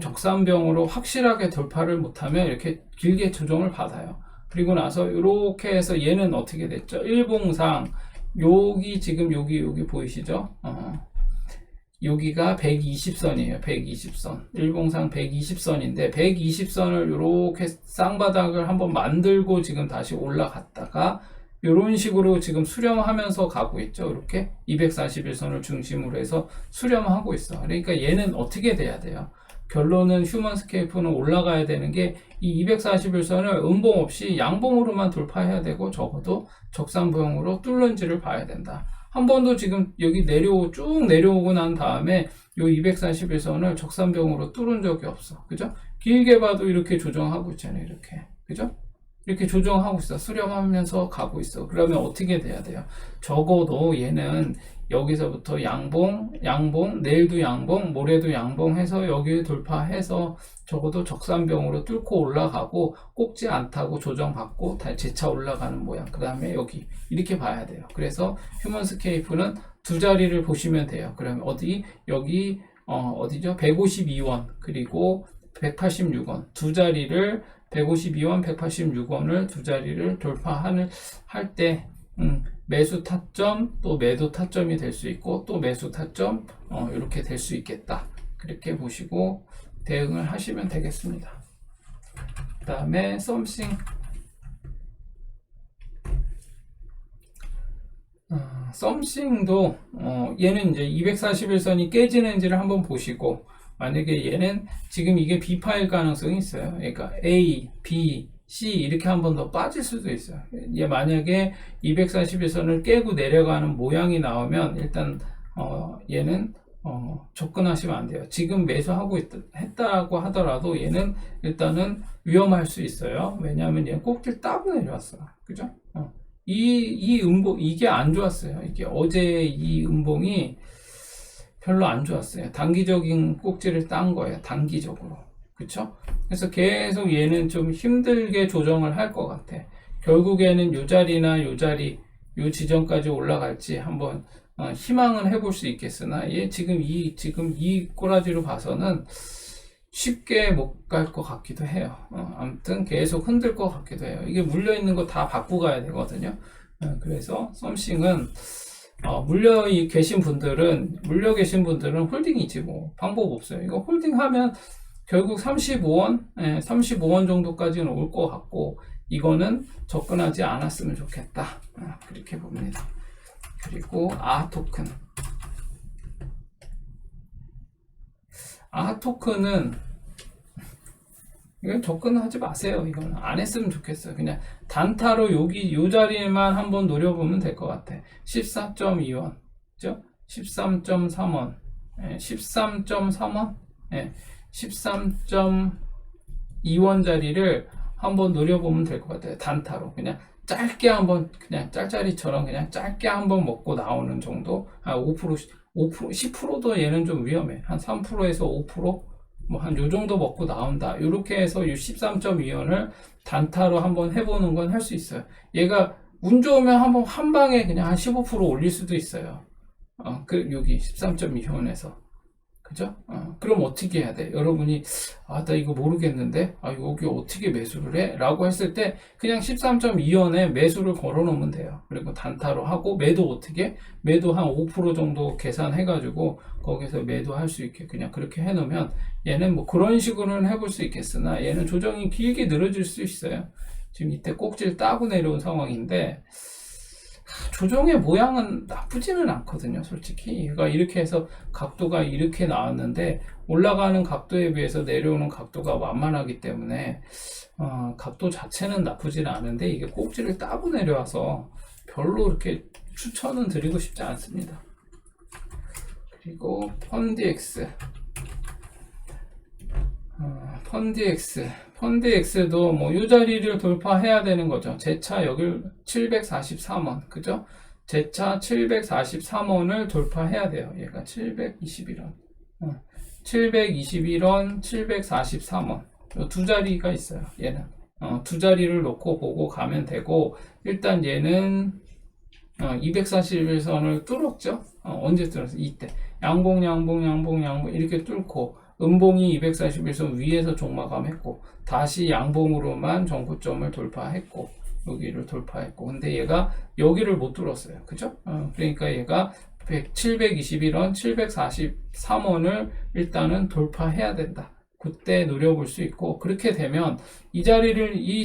적산병으로 확실하게 돌파를 못하면 이렇게 길게 조정을 받아요. 그리고 나서 이렇게 해서 얘는 어떻게 됐죠? 일봉상 여기 지금 여기 보이시죠? 여기가 120선이에요. 120선. 일봉상 120선인데 120선을 이렇게 쌍바닥을 한번 만들고 지금 다시 올라갔다가 이런 식으로 지금 수렴하면서 가고 있죠. 이렇게 241선을 중심으로 해서 수렴하고 있어. 그러니까 얘는 어떻게 돼야 돼요? 결론은 휴먼스케이프는 올라가야 되는 게 이 241선을 음봉 없이 양봉으로만 돌파해야 되고, 적어도 적산부형으로 뚫는지를 봐야 된다. 한 번도 지금 여기 쭉 내려오고 난 다음에 요 241선을 적산병으로 뚫은 적이 없어. 그죠? 길게 봐도 이렇게 조정하고 있잖아요. 이렇게. 그죠? 이렇게 조정하고 있어. 수렴하면서 가고 있어. 그러면 어떻게 돼야 돼요? 적어도 얘는 여기서부터 양봉, 내일도 양봉, 모레도 양봉 해서 여기 돌파해서 적어도 적산병으로 뚫고 올라가고, 꼭지 안 타고 조정받고 재차 올라가는 모양. 그 다음에 여기 이렇게 봐야 돼요. 그래서 휴먼스케이프는 두 자리를 보시면 돼요. 그러면 여기 어디죠? 152원 그리고 186원 두 자리를, 152원, 186원을 두 자리를 할 때 매수 타점, 또 매도 타점이 될 수 있고, 또 매수 타점 이렇게 될 수 있겠다. 그렇게 보시고 대응을 하시면 되겠습니다. 그 다음에 썸씽도 얘는 이제 241선이 깨지는지를 한번 보시고, 만약에 얘는 지금 이게 B파일 가능성이 있어요. 그러니까 A, B, C 이렇게 한 번 더 빠질 수도 있어요. 얘 만약에 241선을 깨고 내려가는 모양이 나오면 일단 얘는 접근하시면 안 돼요. 지금 매수하고 했다고 하더라도 얘는 일단은 위험할 수 있어요. 왜냐하면 얘는 꼭지를 따고 내려왔어. 그죠? 이 음봉, 이게 안 좋았어요. 이게 어제 이 음봉이 별로 안 좋았어요. 단기적인 꼭지를 딴 거예요. 단기적으로. 그쵸? 그래서 계속 얘는 좀 힘들게 조정을 할 것 같아. 결국에는 요 자리나 요 자리, 요 지점까지 올라갈지 한번 희망은 해볼 수 있겠으나 얘 지금 이 꼬라지로 봐서는 쉽게 못 갈 것 같기도 해요. 아무튼 계속 흔들 것 같기도 해요. 이게 물려 있는 거 다 바꾸고 가야 되거든요. 그래서 썸씽은 물려 계신 분들은 홀딩이지 뭐 방법 없어요. 이거 홀딩하면 결국 35원, 35원 정도까지는 올 것 같고 이거는 접근하지 않았으면 좋겠다. 그렇게 봅니다. 그리고 아토큰. 아토큰은 이건 접근하지 마세요. 이건 안 했으면 좋겠어요. 그냥 단타로 요 자리만 한번 노려보면 될 것 같아. 14.2원, 그죠? 13.3원, 13.3원, 13.2원 자리를 한번 노려보면 될 것 같아요. 단타로 그냥 짧게 한번 그냥 짤짤이처럼 그냥 짧게 한번 먹고 나오는 정도. 한 5%, 10%도 얘는 좀 위험해. 한 3%에서 5%, 뭐 한 요 정도 먹고 나온다. 이렇게 해서 이 13.2원을 단타로 한번 해보는 건 할 수 있어요. 얘가 운 좋으면 한번 한 방에 그냥 한 15% 올릴 수도 있어요. 여기 13.2원에서. 그죠? 그럼 어떻게 해야 돼? 여러분이, 나 이거 모르겠는데, 여기 어떻게 매수를 해? 라고 했을 때, 그냥 13.2원에 매수를 걸어 놓으면 돼요. 그리고 단타로 하고, 매도 어떻게? 매도 한 5% 정도 계산해가지고, 거기서 매도할 수 있게 그냥 그렇게 해 놓으면, 얘는 뭐 그런 식으로는 해볼 수 있겠으나, 얘는 조정이 길게 늘어질 수 있어요. 지금 이때 꼭지를 따고 내려온 상황인데, 조정의 모양은 나쁘지는 않거든요, 솔직히. 얘가 이렇게 해서 각도가 이렇게 나왔는데 올라가는 각도에 비해서 내려오는 각도가 완만하기 때문에 각도 자체는 나쁘지는 않은데 이게 꼭지를 따고 내려와서 별로 이렇게 추천은 드리고 싶지 않습니다. 그리고 펀디엑스도 뭐 이 자리를 돌파해야 되는 거죠. 제차 여길 743원, 그죠? 제차 743원을 돌파해야 돼요. 얘가 721원, 721원, 743원 두 자리가 있어요. 얘는 두 자리를 놓고 보고 가면 되고, 일단 얘는 241선을 뚫었죠. 언제 뚫었어? 이때 양봉 이렇게 뚫고 음봉이 241선 위에서 종마감했고 다시 양봉으로만 정고점을 돌파했고 여기를 돌파했고, 근데 얘가 여기를 못 뚫었어요. 그죠? 그러니까 얘가 721원, 743원을 일단은 돌파해야 된다. 그때 노려볼 수 있고, 그렇게 되면 이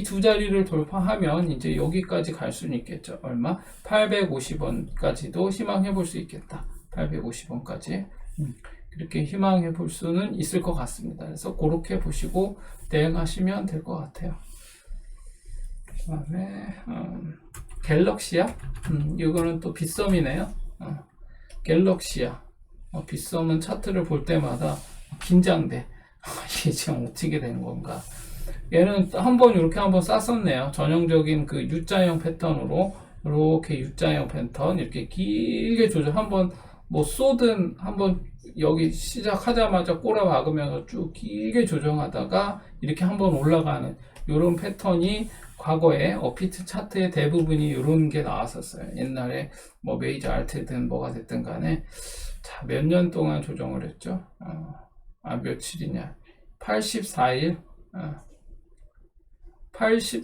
두 자리를 돌파하면 이제 여기까지 갈 수는 있겠죠. 얼마? 850원까지도 희망해 볼 수 있겠다. 850원까지. 그렇게 희망해 볼 수는 있을 것 같습니다. 그래서 그렇게 보시고 대응하시면 될 것 같아요. 그 다음에 갤럭시아, 이거는 또 빗썸이네요. 갤럭시아, 빗썸은 차트를 볼 때마다 긴장돼. 이게 지금 어떻게 된 건가? 얘는 이렇게 한번 쌌었네요. 전형적인 그 U자형 패턴으로 이렇게 U자형 패턴 이렇게 길게 조정, 한번 뭐 쏘든 한번 여기 시작하자마자 꼬라박으면서 쭉 길게 조정하다가 이렇게 한번 올라가는 이런 패턴이 과거에 업비트 차트의 대부분이 이런 게 나왔었어요. 옛날에 뭐 메이저 알트든 뭐가 됐든 간에. 자, 몇 년 동안 조정을 했죠. 며칠이냐? 84일,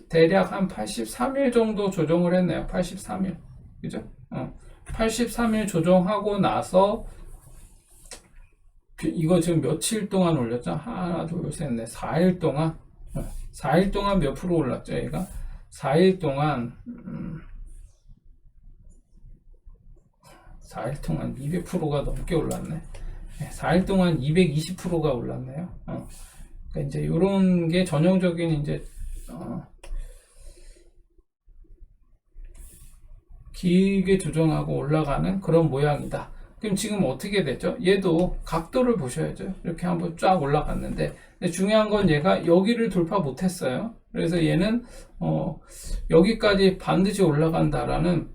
대략 한 83일 정도 조정을 했네요. 83일. 그죠? 83일 조정하고 나서, 이거 지금 며칠 동안 올렸죠? 하나, 둘, 셋, 넷, 4일 동안. 4일 동안 몇 프로 올랐죠, 얘가? 4일 동안, 4일 동안 200%가 넘게 올랐네. 4일 동안 220%가 올랐네요. 그러니까 이제 이런 게 전형적인 이제 길게 조정하고 올라가는 그런 모양이다. 그럼 지금 어떻게 되죠? 얘도 각도를 보셔야죠. 이렇게 한번 쫙 올라갔는데, 근데 중요한 건 얘가 여기를 돌파 못했어요. 그래서 얘는 여기까지 반드시 올라간다라는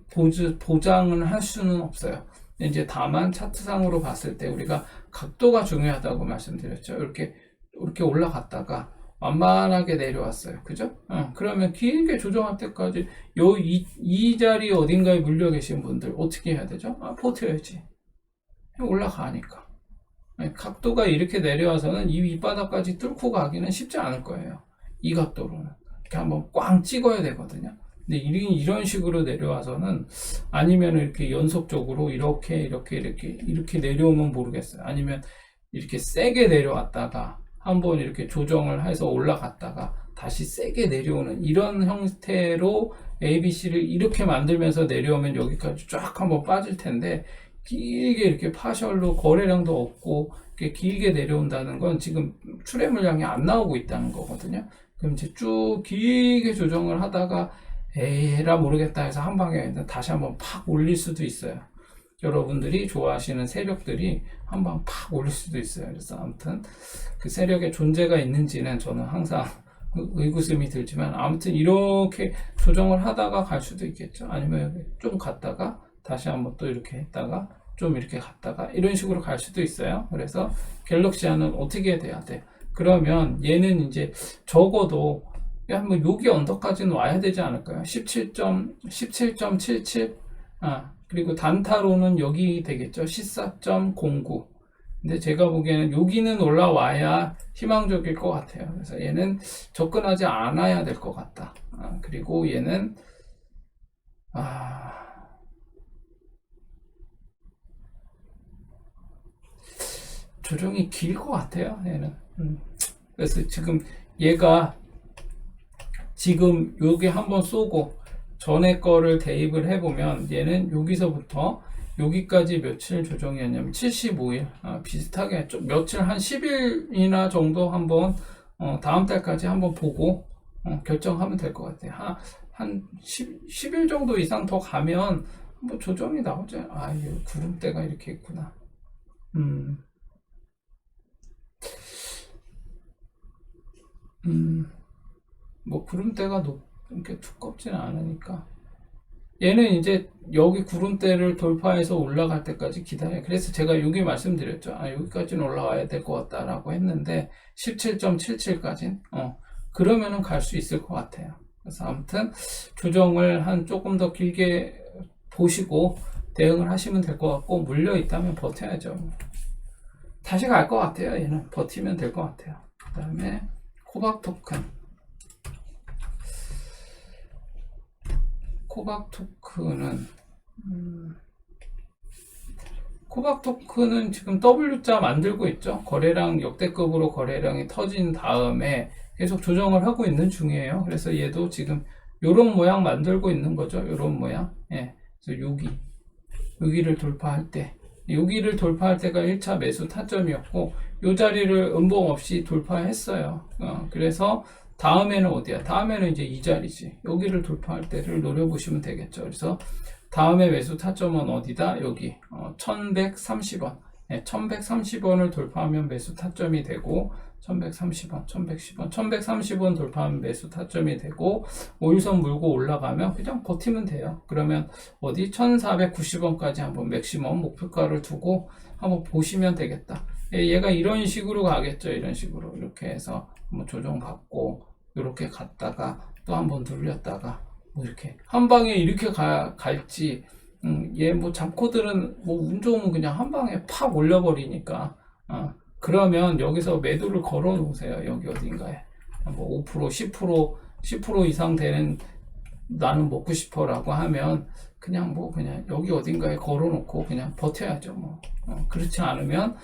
보장은 할 수는 없어요. 이제 다만 차트상으로 봤을 때 우리가 각도가 중요하다고 말씀드렸죠. 이렇게 올라갔다가 완만하게 내려왔어요. 그죠? 그러면 길게 조정할 때까지 이 자리 어딘가에 물려 계신 분들 어떻게 해야 되죠? 버텨야지. 올라가니까. 각도가 이렇게 내려와서는 이 윗바닥까지 뚫고 가기는 쉽지 않을 거예요. 이 각도로는. 이렇게 한번 꽝 찍어야 되거든요. 근데 이런 식으로 내려와서는 아니면 이렇게 연속적으로 이렇게 내려오면 모르겠어요. 아니면 이렇게 세게 내려왔다가 한번 이렇게 조정을 해서 올라갔다가 다시 세게 내려오는 이런 형태로 ABC를 이렇게 만들면서 내려오면 여기까지 쫙 한번 빠질 텐데 길게 이렇게 파셜로 거래량도 없고 이렇게 길게 내려온다는 건 지금 출애 물량이 안 나오고 있다는 거거든요. 그럼 이제 쭉 길게 조정을 하다가 에라 모르겠다 해서 한 방에 다시 한번 팍 올릴 수도 있어요. 여러분들이 좋아하시는 세력들이 한 방 팍 올릴 수도 있어요. 그래서 아무튼 그 세력의 존재가 있는지는 저는 항상 의구심이 들지만 아무튼 이렇게 조정을 하다가 갈 수도 있겠죠. 아니면 좀 갔다가 다시 한번 또 이렇게 했다가 좀 이렇게 갔다가 이런 식으로 갈 수도 있어요. 그래서 갤럭시아는 어떻게 돼야 돼? 그러면 얘는 이제 적어도 한번 여기 언더까지는 와야 되지 않을까요? 17.77 그리고 단타로는 여기 되겠죠. 14.09. 근데 제가 보기에는 여기는 올라와야 희망적일 것 같아요. 그래서 얘는 접근하지 않아야 될 것 같다. 그리고 얘는 조정이 길 것 같아요. 얘는. 그래서 지금 얘가 지금 여기 한번 쏘고 전에 거를 대입을 해보면 얘는 여기서부터 여기까지 며칠 조정이었냐면 75일 비슷하게 했죠. 며칠 한 10일이나 정도 한번 다음 달까지 한번 보고 결정하면 될 것 같아요. 한 10일 정도 이상 더 가면 뭐 조정이 나오죠. 이 구름대가 이렇게 있구나. 뭐 구름대가 이렇게 두껍지는 않으니까 얘는 이제 여기 구름대를 돌파해서 올라갈 때까지 기다려요. 그래서 제가 여기 말씀드렸죠. 여기까지는 올라와야 될 것 같다라고 했는데 17.77까지 그러면은 갈 수 있을 것 같아요. 그래서 아무튼 조정을 한 조금 더 길게 보시고 대응을 하시면 될 것 같고 물려 있다면 버텨야죠. 다시 갈 것 같아요. 얘는 버티면 될 것 같아요. 그 다음에 코박 토큰은 지금 W자 만들고 있죠. 거래량 역대급으로 거래량이 터진 다음에 계속 조정을 하고 있는 중이에요. 그래서 얘도 지금 요런 모양 만들고 있는 거죠. 요런 모양. 그래서 여기를 돌파할 때가 1차 매수 타점이었고 요 자리를 음봉 없이 돌파했어요. 그래서 다음에는 어디야? 다음에는 이제 이 자리지. 여기를 돌파할 때를 노려보시면 되겠죠. 그래서 다음에 매수 타점은 어디다? 여기 1130원 1130원을 돌파하면 매수 타점이 되고 1130원, 1110원, 1130원 돌파하면 매수 타점이 되고 5일선 물고 올라가면 그냥 버티면 돼요. 그러면 어디 1490원까지 한번 맥시멈 목표가를 두고 한번 보시면 되겠다. 얘가 이런 식으로 가겠죠. 이런 식으로 이렇게 해서 한번 조정받고 이렇게 갔다가 또 한번 눌렸다가 뭐 이렇게 한 방에 이렇게 갈지 얘 뭐 잡코들은 뭐 운 좋으면 그냥 한 방에 팍 올려버리니까 그러면 여기서 매도를 걸어 놓으세요. 여기 어딘가에 뭐 5%, 10% 이상 되는 나는 먹고 싶어 라고 하면 그냥 여기 어딘가에 걸어 놓고 그냥 버텨야죠. 뭐 그렇지 않으면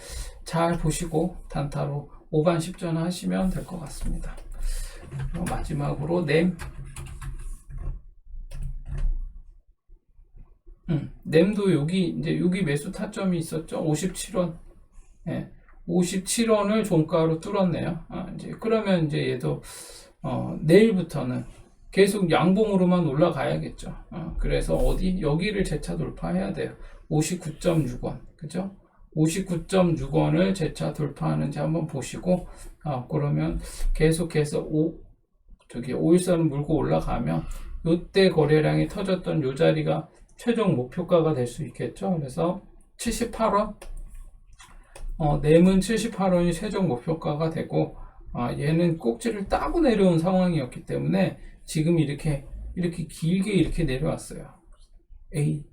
잘 보시고 단타로 5반 10전 하시면 될 것 같습니다. 그리고 마지막으로 램도 여기 매수 타점이 있었죠. 57원. 57원을 종가로 뚫었네요. 그러면 이제 얘도 내일부터는 계속 양봉으로만 올라가야겠죠. 그래서 여기를 재차 돌파해야 돼요. 59.6원. 그죠? 59.6원을 재차 돌파하는지 한번 보시고 그러면 계속해서 5일선을 물고 올라가면 이때 거래량이 터졌던 이 자리가 최종 목표가가 될 수 있겠죠. 그래서 78원, 램은 78원이 최종 목표가가 되고, 얘는 꼭지를 따고 내려온 상황이었기 때문에 지금 이렇게 길게 이렇게 내려왔어요. A,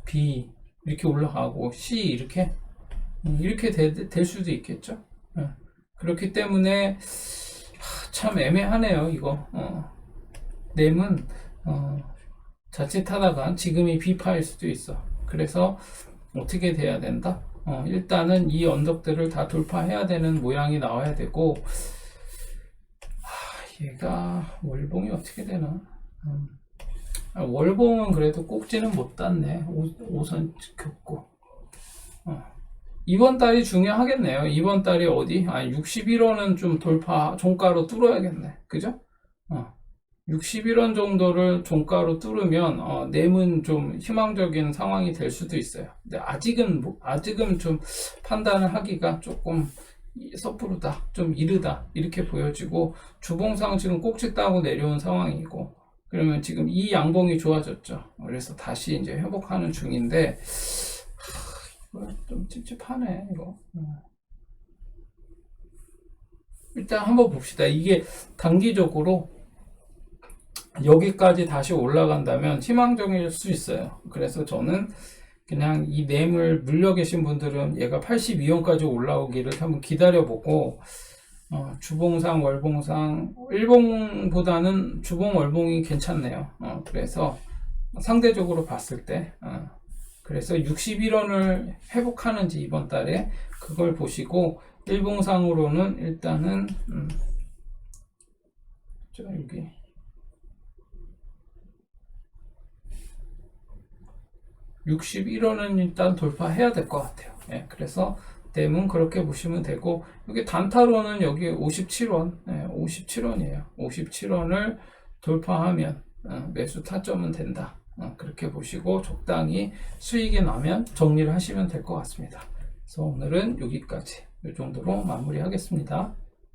B 이렇게 올라가고 C 이렇게 될 수도 있겠죠. 그렇기 때문에 참 애매하네요. 이거 램은 자칫하다가 지금이 B파일 수도 있어. 그래서 어떻게 돼야 된다? 일단은 이 언덕들을 다 돌파해야 되는 모양이 나와야 되고, 얘가 월봉이 어떻게 되나? 월봉은 그래도 꼭지는 못 땄네. 5선 지켰고. 이번 달이 중요하겠네요. 이번 달이 어디? 61원은 좀 돌파, 종가로 뚫어야겠네. 그죠? 61원 정도를 종가로 뚫으면 램은 좀 희망적인 상황이 될 수도 있어요. 근데 아직은 좀 판단을 하기가 조금 섣부르다, 좀 이르다 이렇게 보여지고, 주봉상 지금 꼭지 따고 내려온 상황이고, 그러면 지금 이 양봉이 좋아졌죠. 그래서 다시 이제 회복하는 중인데, 이거 좀 찝찝하네 이거. 일단 한번 봅시다. 이게 단기적으로 여기까지 다시 올라간다면 희망적일 수 있어요. 그래서 저는 그냥 이 램을 물려 계신 분들은 얘가 82원까지 올라오기를 한번 기다려보고, 주봉상, 월봉상, 일봉보다는 주봉, 월봉이 괜찮네요. 그래서 상대적으로 봤을 때, 그래서 61원을 회복하는지 이번 달에 그걸 보시고, 일봉상으로는 일단은 여기 61원은 일단 돌파해야 될 것 같아요. 그래서 램은 그렇게 보시면 되고, 여기 단타로는 여기 57원, 57원이에요. 57원을 돌파하면 매수 타점은 된다. 그렇게 보시고 적당히 수익이 나면 정리를 하시면 될 것 같습니다. 그래서 오늘은 여기까지 이 정도로 마무리하겠습니다.